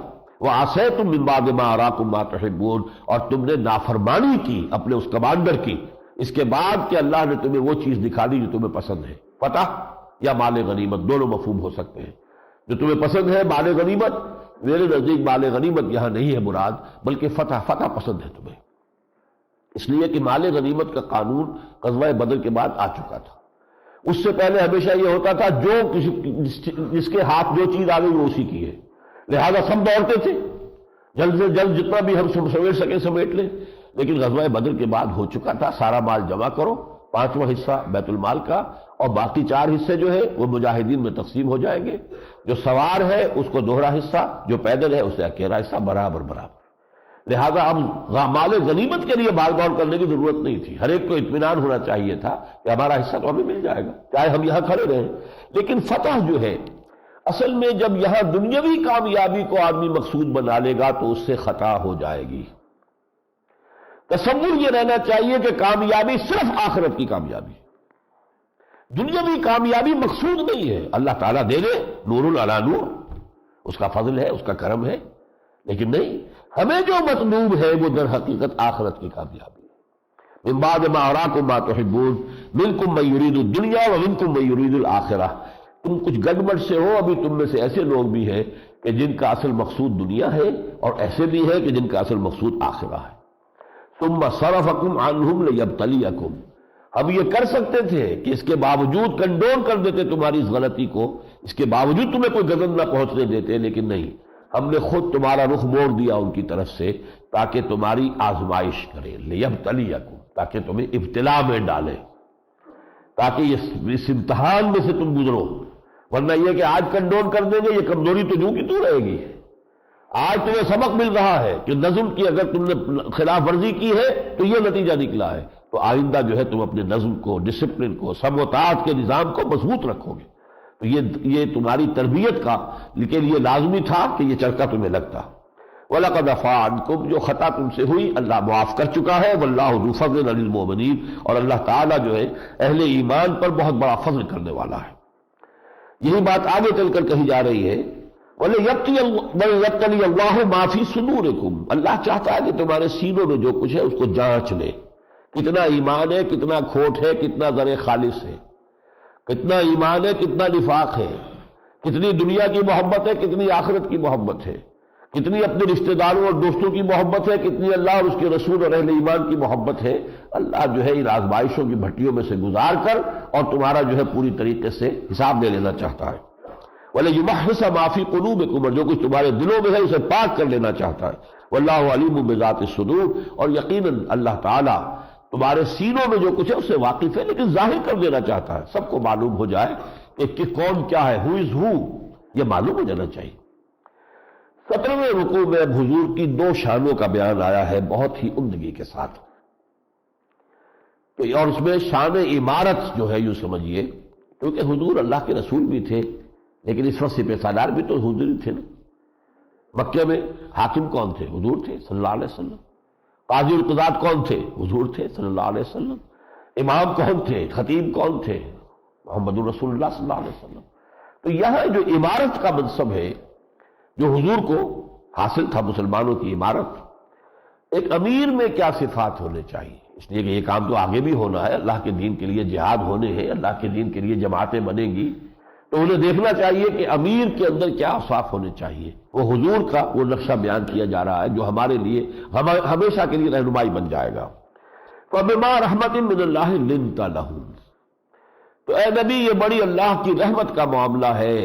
وَعَصَيْتُم مِّن بَعْدِ مَا أَرَاكُم مَّا تُحِبُّونَ، اور تم نے نافرمانی کی اپنے اس کمانڈر کی، اس کے بعد کہ اللہ نے تمہیں وہ چیز دکھا دی جو تمہیں پسند ہے، فتح یا مال غنیمت، دونوں مفہوم ہو سکتے ہیں۔ جو تمہیں پسند ہے مال غنیمت، میرے نزدیک مال غنیمت یہاں نہیں ہے مراد، بلکہ فتح پسند ہے تمہیں، اس لیے کہ مال غنیمت کا قانون غزوہ بدر کے بعد آ چکا تھا۔ اس سے پہلے ہمیشہ یہ ہوتا تھا جو جس کے ہاتھ جو چیز آ گئی وہ اسی کی ہے، لہذا سب دوڑتے تھے جلد سے جلد جتنا بھی ہم سمیٹ سکیں سمیٹ لیں، لیکن غزوہ بدر کے بعد ہو چکا تھا سارا مال جمع کرو، 5واں حصہ بیت المال کا، اور باقی 4 حصے جو ہے وہ مجاہدین میں تقسیم ہو جائیں گے، جو سوار ہے اس کو دوہرا حصہ، جو پیدل ہے اسے اکیلا حصہ، برابر برابر۔ لہذا اب مال غنیمت کے لیے بھاگ دوڑ کرنے کی ضرورت نہیں تھی. ہر ایک کو اطمینان ہونا چاہیے تھا کہ ہمارا حصہ تو ہمیں مل جائے گا چاہے ہم یہاں کھڑے رہیں. لیکن فتح جو ہے اصل میں جب یہاں دنیاوی کامیابی کو آدمی مقصود بنا لے گا تو اس سے خطا ہو جائے گی. تصور یہ رہنا چاہیے کہ کامیابی صرف آخرت کی کامیابی، دنیاوی کامیابی مقصود نہیں ہے. اللہ تعالیٰ دے دے نور علی نور، اس کا فضل ہے، اس کا کرم ہے، لیکن نہیں، ہمیں جو مطلوب ہے وہ در حقیقت آخرت کی کامیابی ہے. من بعد ما اراکم ما تحبون منکم من یرید الدنیا ومنکم من یرید الآخرہ. تم کچھ گڑبڑ سے ہو، ابھی تم میں سے ایسے لوگ بھی ہیں کہ جن کا اصل مقصود دنیا ہے، اور ایسے بھی ہے کہ جن کا اصل مقصود آخرہ ہے. ثم صرفکم عنہم لیبتلیکم. ہم یہ کر سکتے تھے کہ اس کے باوجود کنڈول کر دیتے تمہاری اس غلطی کو، اس کے باوجود تمہیں کوئی غضب نہ پہنچنے دیتے، لیکن نہیں، ہم نے خود تمہارا رخ موڑ دیا ان کی طرف سے تاکہ تمہاری آزمائش کرے. لیبتلیکم، تاکہ تمہیں ابتلا میں ڈالے، تاکہ اس امتحان میں سے تم گزرو. ورنہ یہ کہ آج کنڈول کر دیں گے، یہ کمزوری تو جو کی تو رہے گی. آج تمہیں سبق مل رہا ہے کہ نظم کی اگر تم نے خلاف ورزی کی ہے تو یہ نتیجہ نکلا ہے، تو آئندہ جو ہے تم اپنے نظم کو، ڈسپلن کو، سم و طاعت کے نظام کو مضبوط رکھو گے. تو یہ تمہاری تربیت کا لیکن یہ لازمی تھا کہ یہ چرکا تمہیں لگتا. وَلَقَدْ عَفَا عَنْكُمْ، جو خطا تم سے ہوئی اللہ معاف کر چکا ہے. وَاللَّهُ ذُو فَضْلٍ عَلَى الْمُؤْمِنِينَ، اور اللہ تعالیٰ جو ہے اہل ایمان پر بہت بڑا فضل کرنے والا ہے. یہی بات آگے چل کر کہی جا رہی ہے. وَلِيَبْتَلِيَ اللَّهُ مَا فِي صُدُورِكُمْ، اللہ چاہتا ہے کہ تمہارے سینوں میں جو کچھ ہے اس کو جانچ لے. کتنا ایمان ہے، کتنا کھوٹ ہے، کتنا زر خالص ہے، کتنا ایمان ہے، کتنا نفاق ہے، کتنی دنیا کی محبت ہے، کتنی آخرت کی محبت ہے، کتنی اپنے رشتہ داروں اور دوستوں کی محبت ہے، کتنی اللہ اور اس کے رسول اور اہل ایمان کی محبت ہے. اللہ جو ہے ان آزمائشوں کی بھٹیوں میں سے گزار کر اور تمہارا جو ہے پوری طریقے سے حساب لے لینا چاہتا ہے. وَلِيُمَحِّصَ مَا فِي قُلُوبِكُمْ، اور جو کچھ تمہارے دلوں میں ہے اسے پاک کر لینا چاہتا ہے. وَاللَّهُ عَلِيمٌ بِذَاتِ الصُّدُورِ، اور یقیناً اللہ تعالیٰ تمہارے سینوں میں جو کچھ ہے اس سے واقف ہے، لیکن ظاہر کر دینا چاہتا ہے، سب کو معلوم ہو جائے کہ کون کیا ہے، ہو از ہو، یہ معلوم ہو جانا چاہیے. 17ویں رکوع میں اب حضور کی دو شانوں کا بیان آیا ہے بہت ہی عمدگی کے ساتھ. اور اس میں شان عمارت جو ہے یوں سمجھیے، کیونکہ حضور اللہ کے رسول بھی تھے، لیکن اس وقت سپہ سالار بھی تو حضور ہی تھے نا. مکے میں حاکم کون تھے؟ حضور تھے صلی اللہ علیہ وسلم. قاضی القضات کون تھے؟ حضور تھے صلی اللہ علیہ وسلم. امام کون تھے؟ خطیب کون تھے؟ محمد رسول اللہ صلی اللہ علیہ وسلم. تو یہاں جو عمارت کا منصب ہے جو حضور کو حاصل تھا، مسلمانوں کی عمارت، ایک امیر میں کیا صفات ہونے چاہیے؟ اس لیے کہ یہ کام تو آگے بھی ہونا ہے، اللہ کے دین کے لیے جہاد ہونے ہیں، اللہ کے دین کے لیے جماعتیں بنیں گی، تو انہیں دیکھنا چاہیے کہ امیر کے اندر کیا اوصاف ہونے چاہیے. وہ حضور کا وہ نقشہ بیان کیا جا رہا ہے جو ہمارے لیے ہمیشہ کے لیے رہنمائی بن جائے گا. فَبِمَا رَحْمَةٍ مِّنَ اللَّهِ لِنْتَ لَهُمْ، تو اے نبی یہ بڑی اللہ کی رحمت کا معاملہ ہے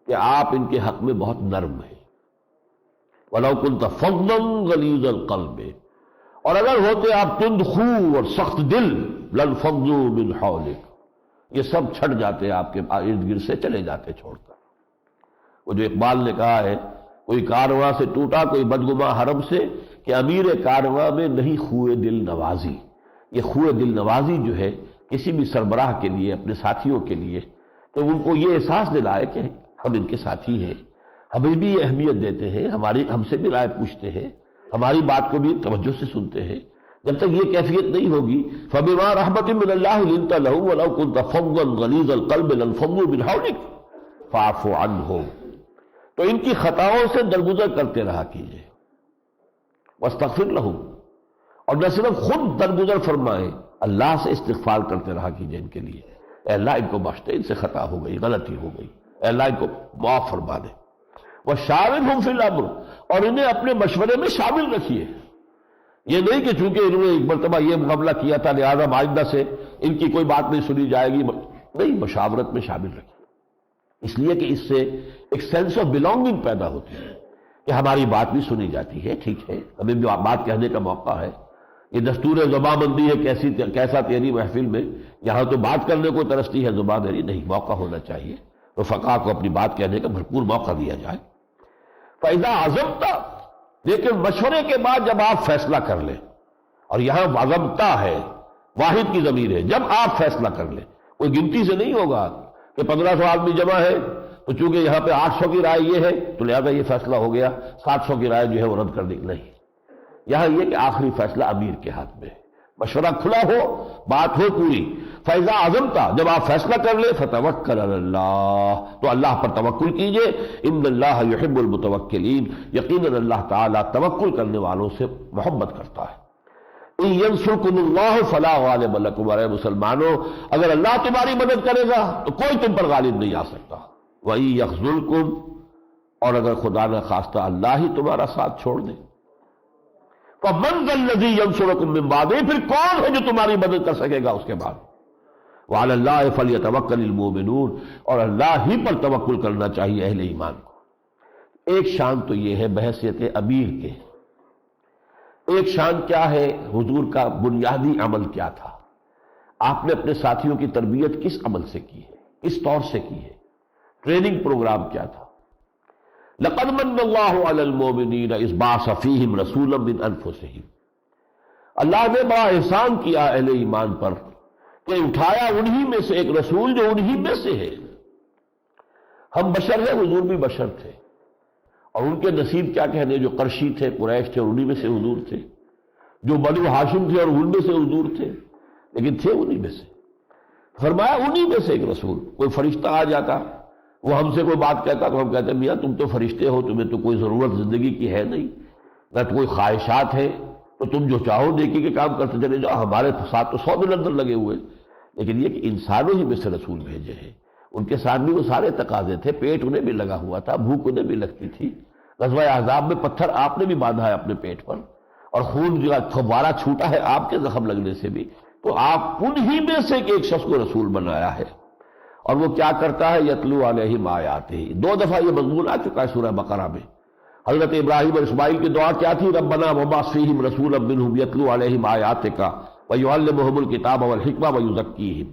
کہ آپ ان کے حق میں بہت نرم ہیں. وَلَوْ كُنْتَ فَظًّا غَلِيظَ الْقَلْبِ، اور اگر ہوتے آپ تند خو اور سخت دل، لَانفَضُّوا مِنْ حَوْلِكَ، یہ سب چھٹ جاتے آپ کے ارد گرد سے چلے جاتے چھوڑ کر. وہ جو اقبال نے کہا ہے، کوئی کارواں سے ٹوٹا کوئی بدگماں حرم سے، کہ امیر کارواں میں نہیں خوئے دل نوازی. یہ خوئے دل نوازی جو ہے کسی بھی سربراہ کے لیے، اپنے ساتھیوں کے لیے، تو ان کو یہ احساس دلائے کہ ہم ان کے ساتھی ہیں، ہمیں بھی یہ اہمیت دیتے ہیں، ہم سے بھی رائے پوچھتے ہیں، ہماری بات کو بھی توجہ سے سنتے ہیں. جب تک یہ کیفیت نہیں ہوگی، فَبِمَا رَحْمَةٍ مِّنَ اللَّهِ لِنْتَ لَهُمْ وَلَوْ كُنْتَ فَظًّا غَلِيظَ الْقَلْبِ لَانفَضُّوا مِنْ حَوْلِكَ فَاعْفُ عَنْهُمْ، تو ان کی خطاؤں سے درگزر کرتے رہا کیجئے. وَاسْتَغْفِرْ لَهُمْ، اور نہ صرف خود درگزر فرمائیں، اللہ سے استغفار کرتے رہا کیجئے ان کے لیے. اے اللہ ان کو بخش دے، ان سے خطا ہو گئی، غلطی ہو گئی، اے اللہ ان کو معاف فرما دے. وَشَاوِرْهُمْ فِي الْأَمْرِ، اور انہیں اپنے مشورے میں شامل رکھیے. یہ نہیں کہ چونکہ انہوں نے ایک مرتبہ یہ معاملہ کیا تھا لہذا آئندہ سے ان کی کوئی بات نہیں سنی جائے گی، نہیں، مشاورت میں شامل رکھیے. اس لیے کہ اس سے ایک سینس آف بلانگنگ پیدا ہوتی ہے کہ ہماری بات بھی سنی جاتی ہے، ٹھیک ہے، ہمیں بھی بات کہنے کا موقع ہے. یہ دستور زبان بندی ہے کیسا تیری محفل میں، یہاں تو بات کرنے کو ترستی ہے زبان دری، نہیں، موقع ہونا چاہیے. تو فقہ کو اپنی بات کہنے کا بھرپور موقع دیا جائے. فَإِذَا عَزَمْتَ، لیکن مشورے کے بعد جب آپ فیصلہ کر لیں، اور یہاں عظمتا ہے، واحد کی ضمیر ہے، جب آپ فیصلہ کر لیں، کوئی گنتی سے نہیں ہوگا کہ 1500 آدمی جمع ہے تو چونکہ یہاں پہ 800 کی رائے یہ ہے تو لہذا یہ فیصلہ ہو گیا، 700 کی رائے جو ہے وہ رد کر دی، نہیں، یہاں یہ کہ آخری فیصلہ امیر کے ہاتھ میں ہے، مشورہ کھلا ہو، بات ہو پوری۔ فیضا عزمتا، جب آپ فیصلہ کر لیں، فتوکل علی اللہ، تو اللہ پر توکل کیجئے، ان اللہ یحب المتوکلین، یقیناً اللہ تعالیٰ توکل کرنے والوں سے محبت کرتا ہے۔ ان ینصرکم اللہ فلا غالب لکم، اے مسلمانوں اگر اللہ تمہاری مدد کرے گا تو کوئی تم پر غالب نہیں آ سکتا، وَإِن یخذلکم، اور اگر خدا نہ خواستہ اللہ ہی تمہارا ساتھ چھوڑ دے، فَمَنْ ذَا الَّذِي يَنصُرُكُم مِّن بَعْدِهِ، پھر کون ہے جو تمہاری مدد کر سکے گا اس کے بعد؟ وَعَلَى اللَّهِ فَلْيَتَوَكَّلِ الْمُؤْمِنُونَ، اور اللہ ہی پر توکل کرنا چاہیے اہل ایمان کو۔ ایک شان تو یہ ہے بحیثیت امیر کے، ایک شان کیا ہے، حضور کا بنیادی عمل کیا تھا، آپ نے اپنے ساتھیوں کی تربیت کس عمل سے کی ہے، کس طور سے کی ہے، ٹریننگ پروگرام کیا تھا۔ لَقَدْ مَنَّ اللَّهُ عَلَى الْمُؤْمِنِينَ إِذْ بَعَثَ فِيهِمْ رَسُولًا مِّنْ أَنفُسِهِمْ، اللہ نے بڑا احسان کیا اہل ایمان پر کہ اٹھایا انہی میں سے ایک رسول جو انہی میں سے ہے۔ ہم بشر ہیں، حضور بھی بشر تھے، اور ان کے نصیب کیا کہنے، جو قرشی تھے، قریش تھے، اور انہی میں سے حضور تھے، جو بنو ہاشم تھے اور ان میں سے حضور تھے، لیکن تھے انہی میں سے۔ فرمایا انہی میں سے ایک رسول، کوئی فرشتہ آ جاتا، وہ ہم سے کوئی بات کہتا تو ہم کہتے ہیں میاں تم تو فرشتے ہو، تمہیں تو کوئی ضرورت زندگی کی ہے نہیں، نہ تو کوئی خواہشات ہے، تو تم جو چاہو نیکی کے کام کرتے چلے جاؤ، ہمارے ساتھ تو 100 دن اندر لگے ہوئے۔ لیکن یہ کہ انسانوں ہی میں سے رسول بھیجے ہیں، ان کے ساتھ بھی وہ سارے تقاضے تھے، پیٹ انہیں بھی لگا ہوا تھا، بھوک انہیں بھی لگتی تھی، غزوہ احزاب میں پتھر آپ نے بھی باندھا ہے اپنے پیٹ پر، اور خون جو فوارہ چھوٹا ہے آپ کے زخم لگنے سے بھی، تو آپ انہی میں سے ایک شخص کو رسول بنایا ہے۔ اور وہ کیا کرتا ہے، یتلو علیہم آیاتہ، 2 دفعہ یہ مضمون آ چکا ہے سورہ بقرہ میں۔ حضرت ابراہیم اور اسماعیل کی دعا کیا تھی، ربنا وبعث فیہم رسولا منہم یتلو علیہم آیاتک ویعلمہم الکتاب والحکمہ ویزکیہم۔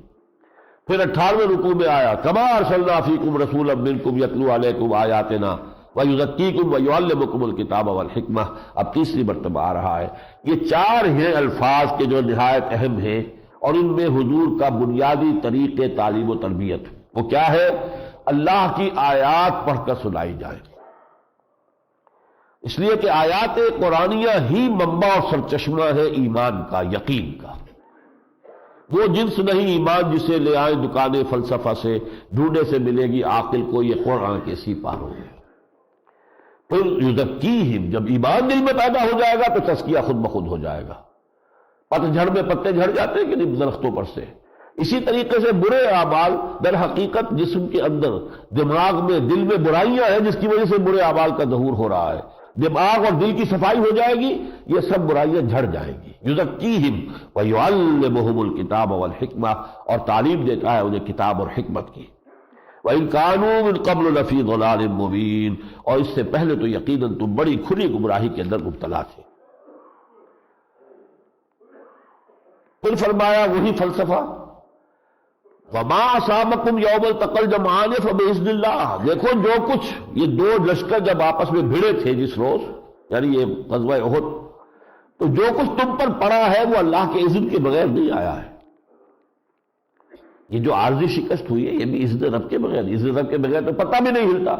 پھر 18ویں رکوع میں آیا، کما ارسلنا فیکم رسولا منکم یتلو علیکم آیاتنا ویزکیکم ویعلمکم الکتاب والحکمہ۔ اب تیسری مرتبہ آ رہا ہے۔ یہ 4 ہیں الفاظ کے جو نہایت اہم ہیں، اور ان میں حضور کا بنیادی طریقے تعلیم و تربیت، وہ کیا ہے، اللہ کی آیات پڑھ کر سنائی جائے، اس لیے کہ آیات قرآنیہ ہی منبع اور سرچشمہ ہے ایمان کا، یقین کا۔ وہ جنس نہیں ایمان جسے لے آئیں دکان فلسفہ سے، ڈھونڈے سے ملے گی عاقل کو یہ قرآن کے سپاہوں میں۔ پھر یزکیہم، جب ایمان دل میں پیدا ہو جائے گا تو تزکیہ خود بخود ہو جائے گا۔ پتہ جھڑ میں پتے جھڑ جاتے ہیں کہ نہیں درختوں پر سے، اسی طریقے سے برے اعمال در حقیقت جسم کے اندر، دماغ میں، دل میں برائیاں ہیں جس کی وجہ سے برے اعمال کا ظہور ہو رہا ہے، دماغ اور دل کی صفائی ہو جائے گی، یہ سب برائیاں جھڑ جائیں گی۔ یزکیہم ویعلمہم الکتاب والحکمہ، اور تعلیم دیتا ہے انہیں کتاب اور حکمت کی۔ وَإِن كَانُوا مِن قَبْلُ لَفِي ضَلَالٍ مُّبِينٍ، اور اس سے پہلے تو یقیناً تم بڑی کھلی گمراہی کے اندر مبتلا تھے۔ پھر فرمایا وہی فلسفہ، وَمَا أَصَابَكُمْ يَوْمَ الْتَقَى الْجَمْعَانِ فَبِإِذْنِ اللَّهِ، دیکھو جو کچھ یہ 2 لشکر جب آپس میں بھڑے تھے جس روز، یعنی یہ غزوہ احد، تو جو کچھ تم پر پڑا ہے وہ اللہ کے اذن کے بغیر نہیں آیا ہے۔ یہ جو عارضی شکست ہوئی ہے یہ بھی اذن رب کے بغیر، اذن رب کے بغیر تو پتہ بھی نہیں ہلتا،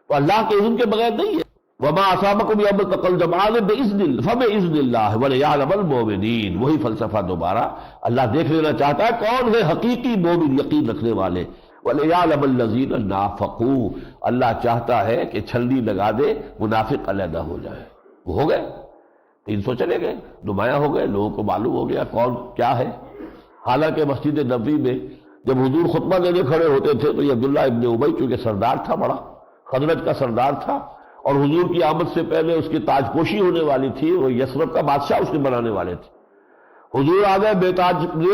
تو اللہ کے اذن کے بغیر نہیں ہے۔ وَمَا أَصَابَكُمْ يَوْمَ الْتَقَى الْجَمْعَانِ فَبِإِذْنِ اللَّهِ وَلِيَعْلَمَ الْمُؤْمِنِينَ، وہی فلسفہ دوبارہ اللہ دیکھ لینا چاہتا ہے کون ہے حقیقی مومن، یقین رکھنے والے۔ وَلِيَعْلَمَ الَّذِينَ نَافَقُوا، اللہ چاہتا ہے کہ چھلنی لگا دے، منافق علیحدہ ہو جائے۔ وہ ہو گئے، 300 چلے گئے، نمایاں ہو گئے، لوگوں کو معلوم ہو گیا کون کیا ہے۔ حالانکہ مسجد نبوی میں جب حضور خطبہ دینے کھڑے ہوتے تھے تو یہ عبداللہ ابن ابی چونکہ سردار تھا، بڑا خزرج کا سردار تھا، اور حضور کی آمد سے پہلے اس کی تاج پوشی ہونے والی تھی، وہ یثرب کا بادشاہ اس کے بنانے والے تھے۔ حضور آ گئے،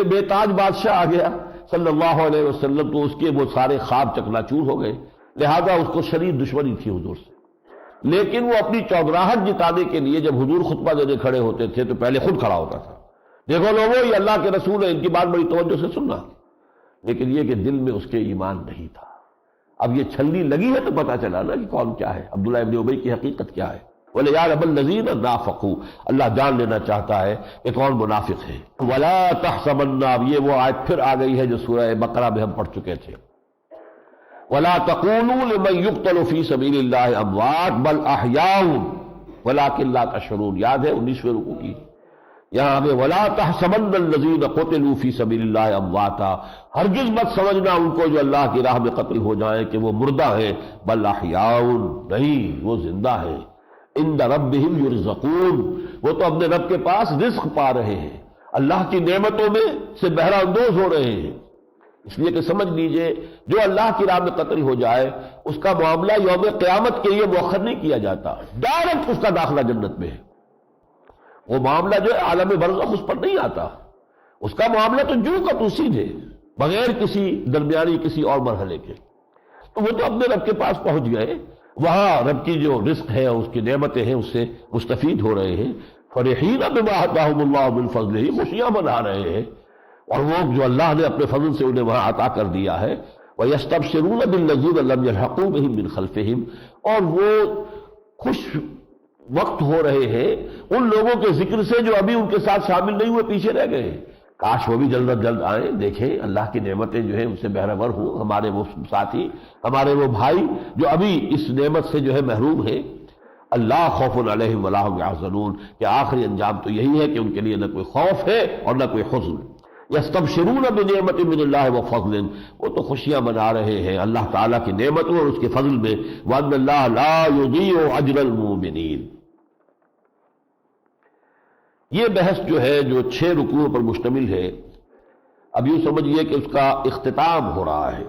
بے تاج بادشاہ آ گیا صلی اللہ علیہ وسلم، تو اس کے وہ سارے خواب چکناچور ہو گئے، لہذا اس کو شدید دشمنی تھی حضور سے۔ لیکن وہ اپنی چودراہٹ جتانے کے لیے جب حضور خطبہ دینے کھڑے ہوتے تھے تو پہلے خود کھڑا ہوتا تھا، دیکھو لوگوں یہ اللہ کے رسول ہے، ان کی بات بڑی توجہ سے سننا۔ لیکن یہ کہ دل میں اس کے ایمان نہیں تھا۔ اب یہ چھلنی لگی ہے تو پتہ چلا نا کہ کون کیا ہے، عبداللہ ابن ابی کی حقیقت کیا ہے۔ وَلِيَعْلَمَ الَّذِينَ نَافَقُوا، اللہ جان لینا چاہتا ہے کہ کون منافق ہے۔ وَلَا تَحْسَبَنَّ، یہ وہ آیت پھر آ گئی ہے جو سورہ بقرہ میں ہم پڑھ چکے تھے۔ وَلَا تَقُولُوا لِمَن يُقْتَلُ فِي سَبِيلِ اللَّهِ أَمْوَاتٌ بَلْ أَحْيَاءٌ وَلَٰكِن لَّا تَشْعُرُونَ، یاد ہے 19ویں رکوع کی، یہاں ہمیں وَلَا تَحْسَبَنَّ الَّذِينَ قُتِلُوا فِي سَبِيلِ اللَّهِ أَمْوَاتًا، ہرگز مت سمجھنا ان کو جو اللہ کی راہ میں قتل ہو جائیں کہ وہ مردہ ہیں، بل احیاء، نہیں وہ زندہ ہیں، عند ربہم یرزقون، وہ تو اپنے رب کے پاس رزق پا رہے ہیں، اللہ کی نعمتوں میں سے بہرہ اندوز ہو رہے ہیں۔ اس لیے کہ سمجھ لیجئے جو اللہ کی راہ میں قتل ہو جائے اس کا معاملہ یوم قیامت کے لیے مؤخر نہیں کیا جاتا، ڈائریکٹ اس کا داخلہ جنت میں ہے۔ وہ معاملہ جو ہے عالم برزخ اس پر نہیں آتا، اس کا معاملہ تو جو کا تو سیدھے، بغیر کسی درمیانی کسی اور مرحلے کے۔ تو وہ تو اپنے رب کے پاس پہنچ گئے، وہاں رب کی جو رزق ہے اس کی نعمتیں ہیں اس سے مستفید ہو رہے ہیں۔ فرحین بما آتاہم اللہ من فضلہ، خوشیاں منا رہے ہیں، اور وہ جو اللہ نے اپنے فضل سے انہیں وہاں عطا کر دیا ہے۔ وَيَسْتَبْشِرُونَ بِالَّذِينَ لَمْ يَلْحَقُوا بِهِم مِّن خَلْفِهِمْ، اور وہ خوش وقت ہو رہے ہیں ان لوگوں کے ذکر سے جو ابھی ان کے ساتھ شامل نہیں ہوئے، پیچھے رہ گئے، کاش وہ بھی جلد از جلد آئیں، دیکھیں اللہ کی نعمتیں جو ہیں ان سے بہرہ ور ہوں، ہمارے وہ ساتھی، ہمارے وہ بھائی جو ابھی اس نعمت سے جو ہے محروم ہیں۔ اللہ خوف علیہم ولا هم يحزنون، کہ آخری انجام تو یہی ہے کہ ان کے لیے نہ کوئی خوف ہے اور نہ کوئی حزن۔ یستبشرون بنعمت من اللہ وفضل، وہ تو خوشیاں منا رہے ہیں اللہ تعالیٰ کی نعمتوں اور اس کے فضل میں۔ وان اللہ لا یضیع اجر المؤمنین، یہ بحث جو ہے جو 6 رکوعوں پر مشتمل ہے، اب یوں سمجھیے کہ اس کا اختتام ہو رہا ہے۔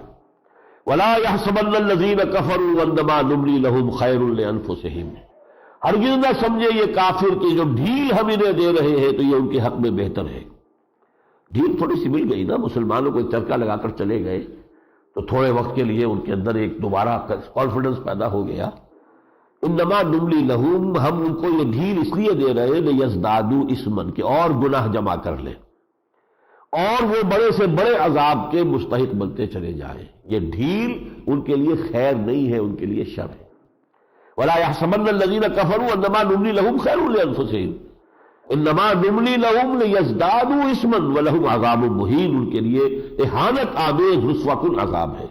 ولا يحسبن الذين كفروا انما نملي لهم خير لانفسهم، ہرگز نہ سمجھے یہ کافر کہ جو ڈھیل ہم انہیں دے رہے ہیں تو یہ ان کے حق میں بہتر ہے۔ ڈھیل تھوڑی سی مل گئی نا، مسلمانوں کو ایک چرکا لگا کر چلے گئے تو تھوڑے وقت کے لیے ان کے اندر ایک دوبارہ کانفیڈنس پیدا ہو گیا۔ انما نملی لہم، ہم ان کو یہ ڈھیل اس لیے دے رہے لیزدادوا اثما، کہ اور گناہ جمع کر لیں اور وہ بڑے سے بڑے عذاب کے مستحق بنتے چلے جائیں۔ یہ ڈھیل ان کے لیے خیر نہیں ہے، ان کے لیے شر ہے۔ ولا يحسبن الذين كفروا انما نملي لهم خير لانفسهم انما نملي لهم ليزدادوا اثما ولهم عذاب مهين، ان کے لیے اہانت آمیز رسوا کن عذاب ہے۔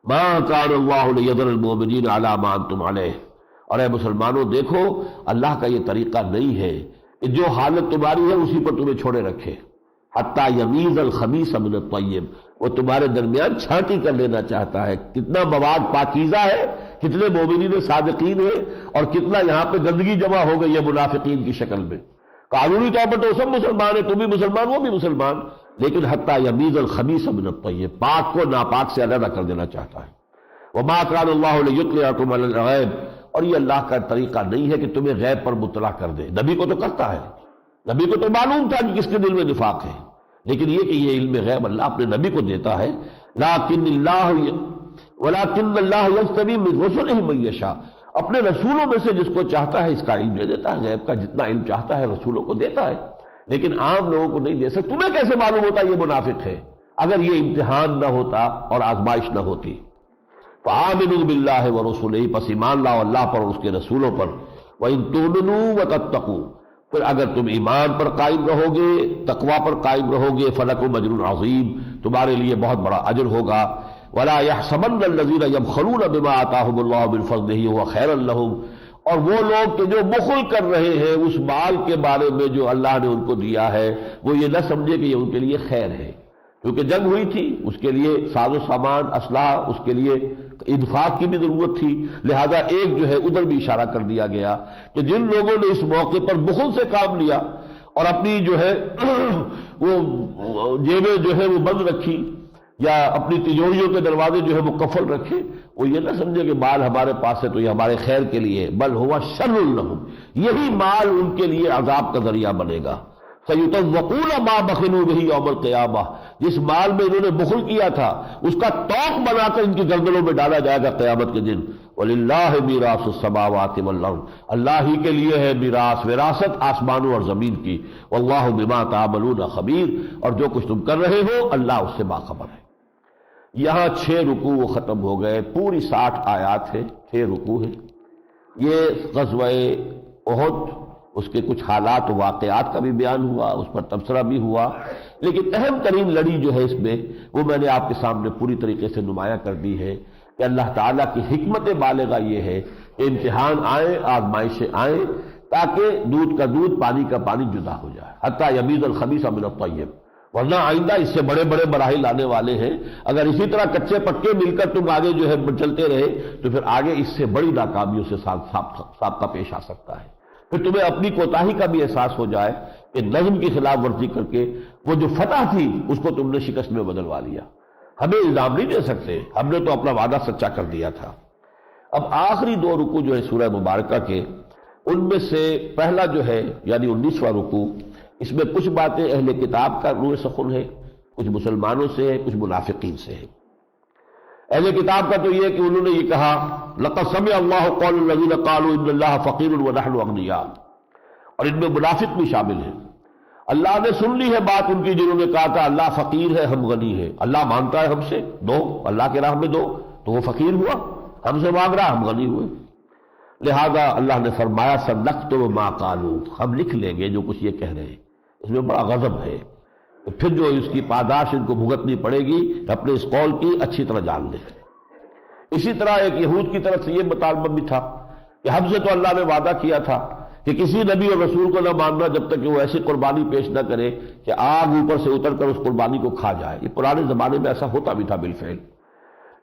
ما كان الله ليذر المؤمنين على ما انتم عليه، اور اے مسلمانوں دیکھو اللہ کا یہ طریقہ نہیں ہے کہ جو حالت تمہاری ہے اسی پر تمہیں چھوڑے رکھے۔ حتی یمیز الخبیث من الطیب، وہ تمہارے درمیان چھانٹی کر لینا چاہتا ہے، کتنا مواد پاکیزہ ہے، کتنے مومنین صادقین ہیں، اور کتنا یہاں پہ گندگی جمع ہو گئی ہے منافقین کی شکل میں۔ قانونی طور پر تو سب مسلمان ہیں، تم بھی مسلمان وہ بھی مسلمان، لیکن حتی یمیز الخبیث من الطیب، پاک کو ناپاک سے علیحدہ کر دینا چاہتا ہے۔ وما كان الله ليطلعكم على الغیب، اور یہ اللہ کا طریقہ نہیں ہے کہ تمہیں غیب پر مطلع کر دے، نبی کو تو کرتا ہے، نبی کو تو معلوم تھا کہ کس کے دل میں نفاق ہے، لیکن یہ کہ یہ علم غیب اللہ اپنے نبی کو دیتا ہے۔ ولكن اللہ یجتبی من رسلہ من یشاء، اپنے رسولوں میں سے جس کو چاہتا ہے اس کا علم دے دیتا ہے، غیب کا جتنا علم چاہتا ہے رسولوں کو دیتا ہے، لیکن عام لوگوں کو نہیں دے سکتا۔ تمہیں کیسے معلوم ہوتا یہ منافق ہے اگر یہ امتحان نہ ہوتا اور آزمائش نہ ہوتی؟ فآمنوا باللہ ورسلہ، پس ایمان لاؤ اللہ پر اور اس کے رسولوں پر۔ وإن تؤمنوا وتتقوا، پھر اگر تم ایمان پر قائم رہو گے، تقوی پر قائم رہو گے، فلکم اجر عظیم، تمہارے لیے بہت بڑا اجر ہوگا۔ ولا يحسبن الذين يبخلون بما آتاهم الله من فضله هو خيرا لهم، اور وہ لوگ کہ جو بخل کر رہے ہیں اس مال کے بارے میں جو اللہ نے ان کو دیا ہے، وہ یہ نہ سمجھے کہ یہ ان کے لیے خیر ہے، کیونکہ جنگ ہوئی تھی، اس کے لیے ساز و سامان اسلحہ، اس کے لیے انفاق کی بھی ضرورت تھی، لہذا ایک جو ہے ادھر بھی اشارہ کر دیا گیا کہ جن لوگوں نے اس موقع پر بخل سے کام لیا اور اپنی جو ہے وہ جیبیں جو ہے وہ بند رکھی یا اپنی تجوریوں کے دروازے جو ہے وہ قفل رکھے، وہ یہ نہ سمجھے کہ مال ہمارے پاس ہے تو یہ ہمارے خیر کے لیے، بل ہوا شر لہم، یہی مال ان کے لیے عذاب کا ذریعہ بنے گا۔ سیطوقون ما بخلوا به یوم القیامہ، جس مال میں انہوں نے بخل کیا تھا اس کا توق بنا کر ان کی گردنوں میں ڈالا جائے گا قیامت کے دن۔ وَلِلَّهِ مِيرَاثُ السَّمَاوَاتِ وَالْأَرْضِ، اللہ ہی کے لیے ہے میراث، وراثت آسمانوں اور زمین کی۔ وَاللَّهُ بِمَا تَعْمَلُونَ خَبِيرٌ، اور جو کچھ تم کر رہے ہو اللہ اس سے باخبر ہے۔ یہاں 6 رکوع ختم ہو گئے، پوری 60 آیات ہے، 6 رکوع ہے۔ یہ غزوہ احد، اس کے کچھ حالات و واقعات کا بھی بیان ہوا، اس پر تبصرہ بھی ہوا، لیکن اہم ترین لڑی جو ہے اس میں وہ میں نے آپ کے سامنے پوری طریقے سے نمایاں کر دی ہے کہ اللہ تعالیٰ کی حکمت بالغہ یہ ہے کہ امتحان آئیں، آزمائشیں آئیں، تاکہ دودھ کا دودھ پانی کا پانی جدا ہو جائے، حتیٰ یمیز الخبیث من الطیب، ورنہ آئندہ اس سے بڑے بڑے مراحل آنے والے ہیں۔ اگر اسی طرح کچے پکے مل کر تم آگے جو ہے چلتے رہے تو پھر آگے اس سے بڑی ناکامیوں سے سابقہ پیش آ سکتا ہے، پھر تمہیں اپنی کوتاہی کا بھی احساس ہو جائے کہ نظم کی خلاف ورزی کر کے وہ جو فتح تھی اس کو تم نے شکست میں بدلوا لیا۔ ہمیں الزام نہیں دے سکتے، ہم نے تو اپنا وعدہ سچا کر دیا تھا۔ اب آخری دو رکوع جو ہے سورہ مبارکہ کے، ان میں سے پہلا جو ہے یعنی 19واں رکوع، اس میں کچھ باتیں اہل کتاب کا روح سخن ہے، کچھ مسلمانوں سے ہے، کچھ منافقین سے ہے۔ اہل کتاب کا تو یہ کہ انہوں نے یہ کہا لَقَدْ سَمِعَ اللَّهُ قَوْلَ الَّذِينَ قَالُوا إِنَّ اللَّهَ فَقِيرٌ وَنَحْنُ أَغْنِيَاءُ، اور ان میں منافق بھی شامل ہیں۔ اللہ نے سن لی ہے بات ان کی جنہوں نے کہا تھا اللہ فقیر ہے ہم غنی ہے، اللہ مانگتا ہے ہم سے دو، اللہ کے راہ میں دو، تو وہ فقیر ہوا، ہم سے مانگ رہا ہم غنی ہوئے۔ لہذا اللہ نے فرمایا سَنَكْتُبُ مَا قَالُوا، ہم لکھ لیں گے جو کچھ یہ کہہ رہے ہیں۔ اس میں بڑا غضب ہے، تو پھر جو اس کی پاداش ان کو بھگتنی پڑے گی اپنے اس قول کی اچھی طرح جان لیں۔ اسی طرح ایک یہود کی طرف سے یہ مطالبہ بھی تھا کہ ہم سے تو اللہ نے وعدہ کیا تھا کہ کسی نبی اور رسول کو نہ ماننا جب تک کہ وہ ایسی قربانی پیش نہ کرے کہ آگ اوپر سے اتر کر اس قربانی کو کھا جائے۔ یہ پرانے زمانے میں ایسا ہوتا بھی تھا بالفعل،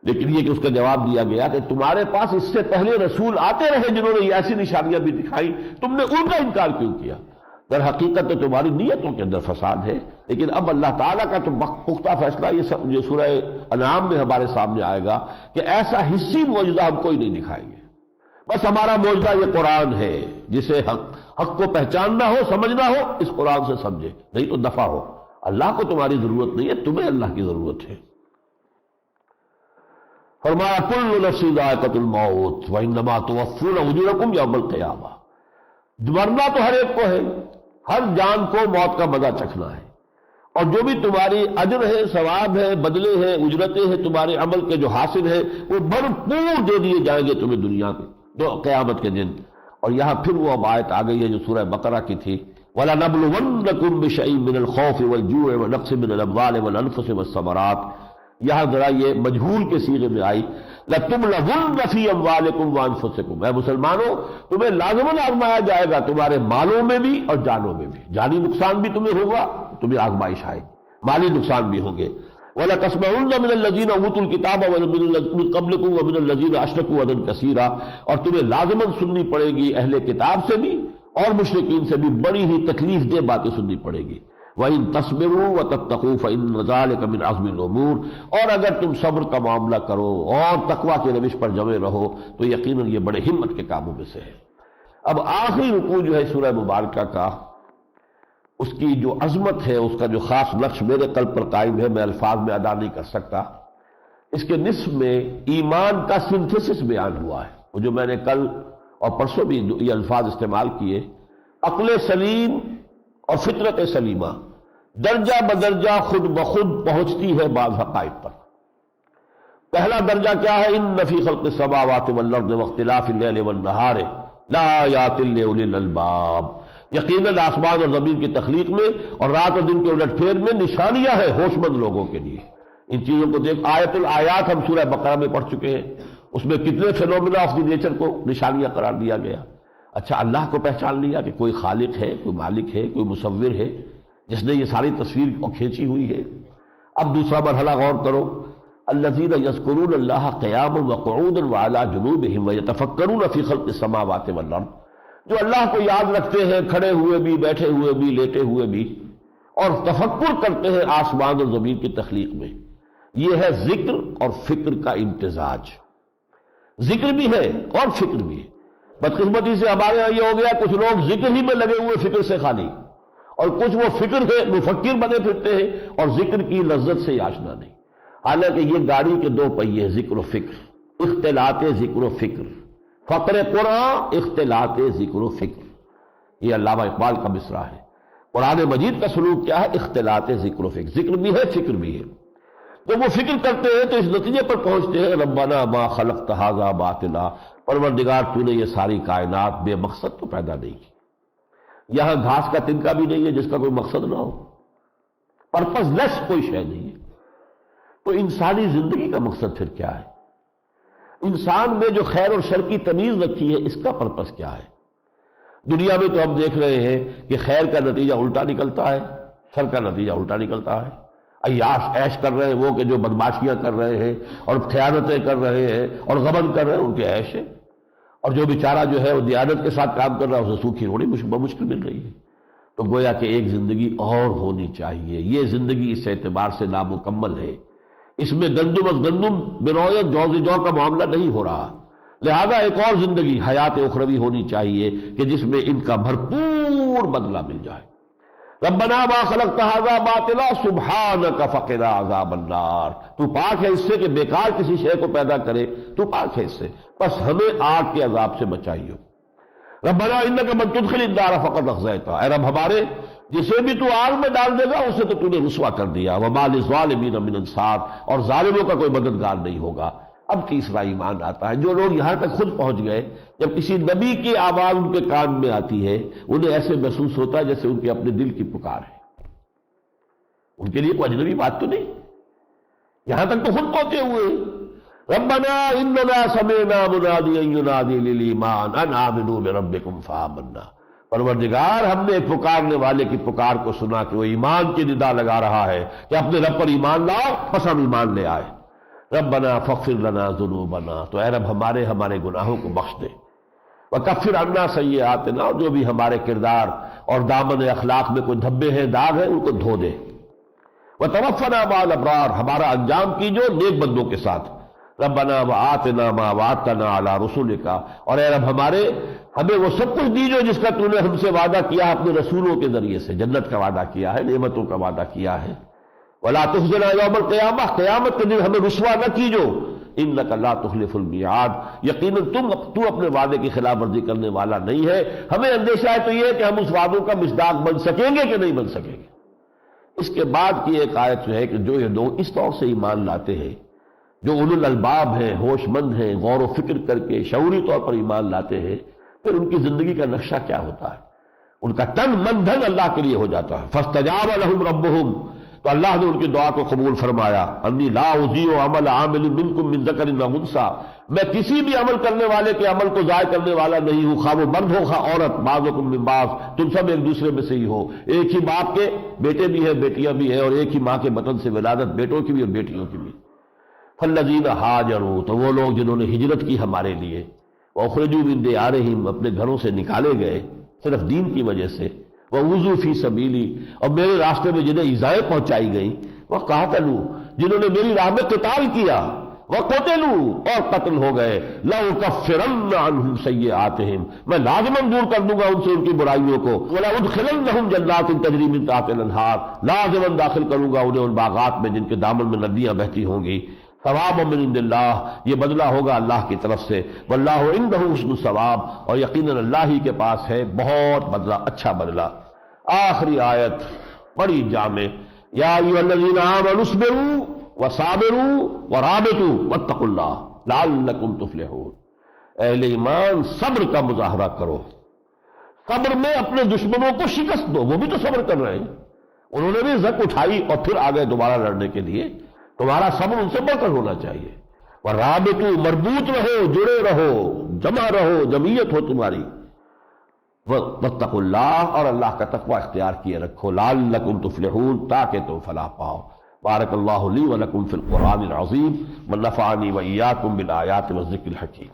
لیکن یہ کہ اس کا جواب دیا گیا کہ تمہارے پاس اس سے پہلے رسول آتے رہے جنہوں نے یہ ایسی نشانیاں بھی دکھائی، تم نے ان کا انکار کیوں کیا؟ در حقیقت تو تمہاری نیتوں کے اندر فساد ہے، لیکن اب اللہ تعالیٰ کا تو پختہ فیصلہ یہ سب جو سورہ انعام میں ہمارے سامنے آئے گا کہ ایسا حصی معجزہ ہم کوئی نہیں دکھائیں گے، بس ہمارا معجزہ یہ قرآن ہے، جسے حق کو پہچاننا ہو سمجھنا ہو اس قرآن سے سمجھے، نہیں تو دفع ہو۔ اللہ کو تمہاری ضرورت نہیں ہے، تمہیں اللہ کی ضرورت ہے۔ فرمایا کل نفس ذائقۃ الموت وانما توفون اجورکم یوم القیامہ، مرنا تو ہر ایک کو ہے، ہر جان کو موت کا مزہ چکھنا ہے، اور جو بھی تمہاری اجر ہے، ثواب ہے، بدلے ہیں، اجرتیں ہیں، تمہارے عمل کے جو حاصل ہے وہ بھرپور دے دیے جائیں گے تمہیں دنیا میں جو قیامت کے دن۔ اور یہاں پھر وہ اب آیت آ گئی ہے جو سورہ بقرہ کی تھی وَلَنَبْلُوَنَّكُمْ بِشَيْءٍ مِّنَ الْخَوْفِ وَالْجُوعِ وَنَقْصٍ مِّنَ الْأَمْوَالِ وَالْأَنفُسِ وَالثَّمَرَاتِ، یہاں ذرا یہ مجہول کے صیغے میں آئی لَتُبْلَوُنَّ فِي أَمْوَالِكُمْ وَأَنفُسِكُمْ، اے مسلمانوں تمہیں لازماً آزمایا جائے گا تمہارے مالوں میں بھی اور جانوں میں بھی، جانی نقصان بھی تمہیں ہوگا، تمہیں آزمائش آئے گی، مالی نقصان بھی ہوں گے۔ وَلَتَسْمَعُنَّ مِنَ الَّذِينَ أُوتُوا الْكِتَابَ وَمِنْ قَبْلِكُمْ وَمِنَ الَّذِينَ أَشْرَكُوا أَذًى كَثِيرًا، اور تمہیں لازماً سننی پڑے گی اہل کتاب سے بھی اور مشرکین سے بھی بڑی ہی تکلیف دہ باتیں سننی پڑے گی۔ وَإِن تَصْبِرُوا وَتَتَّقُوا فَإِنَّ ذَلِكَ مِنْ عَزْمِ الْأُمُورِ، اور اگر تم صبر کا معاملہ کرو اور تقویٰ کے روش پر جمے رہو تو یقیناً یہ بڑے ہمت کے کاموں میں سے ہے۔ اب آخری رکوع جو ہے سورہ مبارکہ کا، اس کی جو عظمت ہے، اس کا جو خاص نقش میرے قلب پر قائم ہے، میں الفاظ میں ادا نہیں کر سکتا۔ اس کے نصف میں ایمان کا سنتھسس بیان ہوا ہے، وہ جو میں نے کل اور پرسوں بھی یہ الفاظ استعمال کیے، عقل سلیم اور فطرت سلیمہ درجہ بدرجہ خود بخود پہنچتی ہے بعض حقائق پر۔ پہلا درجہ کیا ہے؟ ان فی خلق السماوات والارض واختلاف اللیل والنہار لآیات لأولی الالباب، یقیناً آسمان اور زمین کی تخلیق میں اور رات اور دن کے الٹ پھیر میں نشانیاں ہیں ہوش مند لوگوں کے لیے۔ ان چیزوں کو دیکھ، آیت الآیات ہم سورہ بقرہ میں پڑھ چکے ہیں، اس میں کتنے فینومینا آف دی نیچر کو نشانیاں قرار دیا گیا۔ اچھا، اللہ کو پہچان لیا کہ کوئی خالق ہے، کوئی مالک ہے، کوئی مصور ہے جس نے یہ ساری تصویر کھینچی ہوئی ہے۔ اب دوسرا مرحلہ غور کرو، الذین یذکرون اللہ قیاما وقعودا وعلی جنوبہم ویتفکرون فی خلق السماوات والارض، جو اللہ کو یاد رکھتے ہیں کھڑے ہوئے بھی، بیٹھے ہوئے بھی، لیٹے ہوئے بھی، اور تفکر کرتے ہیں آسمان اور زمین کی تخلیق میں۔ یہ ہے ذکر اور فکر کا امتزاج، ذکر بھی ہے اور فکر بھی ہے۔ بدقسمتی سے ہمارے یہاں یہ ہو گیا کچھ لوگ ذکر ہی میں لگے ہوئے فکر سے خالی، اور کچھ وہ فکر ہے مفکر بنے پھرتے ہیں اور ذکر کی لذت سے آشنا نہیں۔ حالانکہ یہ گاڑی کے دو پہیے، ذکر و فکر، اختلاط ذکر و فکر، فقر قرآن اختلاط ذکر و فکر، یہ علامہ اقبال کا مصرع ہے۔ قرآن مجید کا سلوک کیا ہے؟ اختلاط ذکر و فکر، ذکر بھی ہے فکر بھی ہے۔ جب وہ فکر کرتے ہیں تو اس نتیجے پر پہنچتے ہیں ربنا ما خلقت ھذا باطلا، پروردگار تو نے یہ ساری کائنات بے مقصد تو پیدا نہیں کی، یہاں گھاس کا تنکا بھی نہیں ہے جس کا کوئی مقصد نہ ہو، پرپز لیس کوئی شے نہیں ہے۔ تو انسانی زندگی کا مقصد پھر کیا ہے؟ انسان میں جو خیر اور شر کی تمیز رکھی ہے اس کا پرپز کیا ہے؟ دنیا میں تو ہم دیکھ رہے ہیں کہ خیر کا نتیجہ الٹا نکلتا ہے، شر کا نتیجہ الٹا نکلتا ہے۔ عیاش عیش کر رہے ہیں وہ کہ جو بدماشیاں کر رہے ہیں اور خیانتیں کر رہے ہیں اور غبن کر رہے ہیں، ان کے عیش ہے، اور جو بیچارہ جو ہے وہ دیانت کے ساتھ کام کر رہا ہے اسے سوکھی روٹی بمشکل مل رہی ہے۔ تو گویا کہ ایک زندگی اور ہونی چاہیے، یہ زندگی اس اعتبار سے نامکمل ہے، اس میں گندم از گندم برویت جو سے جو کا معاملہ نہیں ہو رہا، لہذا ایک اور زندگی حیات اخروی ہونی چاہیے کہ جس میں ان کا بھرپور بدلہ مل جائے۔ ربنا ما خلقت ھذا باطلا سبحانک فقنا عذاب النار، تو پاک ہے اس سے کہ بیکار کسی شے کو پیدا کرے، تو پاک ہے اس سے، بس ہمیں آگ کے عذاب سے بچائیو۔ ربنا انک من تدخل النار فقد اخزیتہ، اے رب ہمارے جسے بھی تو آگ میں ڈال دے گا اسے تو نے رسوا کر دیا، وما للظالمین من انصار، اور ظالموں کا کوئی مددگار نہیں ہوگا۔ اب تیسرا ایمان آتا ہے، جو لوگ یہاں تک خود پہنچ گئے، جب کسی نبی کی آواز ان کے کان میں آتی ہے انہیں ایسے محسوس ہوتا ہے جیسے ان کے اپنے دل کی پکار ہے، ان کے لیے کوئی اجنبی بات تو نہیں، یہاں تک تو خود پہنچے ہوئے ہیں۔ ربنا اننا سمعنا منادیا ینادی للایمان ان آمنوا بربکم فآمنا، پروردگار ہم نے پکارنے والے کی پکار کو سنا کہ وہ ایمان کی ندا لگا رہا ہے کہ اپنے رب پر ایمان لاؤ، بس ہم ایمان لے آئے۔ ربنا فاغفر لنا ذنوبنا، تو اے رب ہمارے گناہوں کو بخش دے، وکفر عنا سیئاتنا، اور جو بھی ہمارے کردار اور دامن اخلاق میں کوئی دھبے ہیں داغ ہیں ان کو دھو دے، وتوفنا مع الابرار، ہمارا انجام کیجو نیک بندوں کے ساتھ، ربنا وآتنا ما وعدتنا علی رسولک، اور اے رب ہمیں وہ سب کچھ دیجو جس کا تو نے ہم سے وعدہ کیا اپنے رسولوں کے ذریعے سے، جنت کا وعدہ کیا ہے، نعمتوں کا وعدہ کیا ہے، ولا تخزنا یوم القیامہ، قیامت کے دن ہمیں رسوا نہ کیجو، انک لا تخلف المیعاد، یقیناً تو اپنے وعدے کی خلاف ورزی کرنے والا نہیں ہے۔ ہمیں اندیشہ ہے تو یہ کہ ہم اس وعدوں کا مصداق بن سکیں گے کہ نہیں بن سکیں گے۔ اس کے بعد کی ایک آیت جو ہے کہ جو یہ لوگ اس طور سے ایمان لاتے ہیں، جو اولو الالباب ہیں، ہوش مند ہیں، غور و فکر کر کے شعوری طور پر ایمان لاتے ہیں، پھر ان کی زندگی کا نقشہ کیا ہوتا ہے؟ ان کا تن من دھن اللہ کے لیے ہو جاتا ہے۔ فاستجاب لهم ربهم، تو اللہ نے ان کی دعا کو قبول فرمایا، انی لا اضیع عمل عامل منکم من ذکر و انثی، میں کسی بھی عمل کرنے والے کے عمل کو ضائع کرنے والا نہیں ہوں، خواہ وہ مرد ہو خواہ عورت، بعضکم من بعض، تم سب ایک دوسرے میں سے ہی ہو، ایک ہی باپ کے بیٹے بھی ہیں بیٹیاں بھی ہیں، اور ایک ہی ماں کے بطن سے ولادت بیٹوں کی بھی اور بیٹیوں کی بھی۔ فالذین ہاجروا، تو وہ لوگ جنہوں نے ہجرت کی ہمارے لیے، واخرجوا من دیارہم، اپنے گھروں سے نکالے گئے صرف دین کی وجہ سے، وَأُوذُوا فِي سَبِيلِي، اور میرے راستے میں جنہیں ایذائیں پہنچائی گئیں، وَقَاتَلُوا، جنہوں نے میری راہ میں قتال کیا، وَقُتِلُوا، اور قتل ہو گئے، لَأُكَفِّرَنَّ عَنْهُمْ سَيِّئَاتِهِمْ، میں لازماً دور کر دوں گا ان سے ان کی برائیوں کو، وَلَأُدْخِلَنَّهُمْ جَنَّاتٍ تَجْرِي مِن تَحْتِهَا الْأَنْهَارُ، لازماً داخل کروں گا انہیں ان باغات میں جن کے دامن میں ندیاں بہتی ہوں گی، ثواب من عند اللہ، یہ بدلہ ہوگا اللہ کی طرف سے، واللہ عنده حسن الثواب، اور یقیناً اللہ ہی کے پاس ہے بہت بدلہ، اچھا بدلہ۔ آخری آیت بڑی جامع، یا ایھا الذین آمنوا اصبروا وصابروا ورابطوا واتقوا اللہ لعلکم تفلحون، اہل ایمان صبر کا مظاہرہ کرو، صبر میں اپنے دشمنوں کو شکست دو، وہ بھی تو صبر کر رہے ہیں، انہوں نے بھی زک اٹھائی اور پھر آگے دوبارہ لڑنے کے لیے، تمہارا صبر ان سے بڑھ کر ہونا چاہیے، ورابطوا، مربوط رہو، جڑے رہو، جمع رہو، جمعیت ہو تمہاری، واتقوا اللہ، اور اللہ کا تقوی اختیار کیے رکھو، لعلکم تفلحون، تاکہ تم فلاح پاؤ۔ بارک اللہ لی ولکم فی القرآن العظیم، ونفعنی وإیاکم بالآیات والذکر الحکیم۔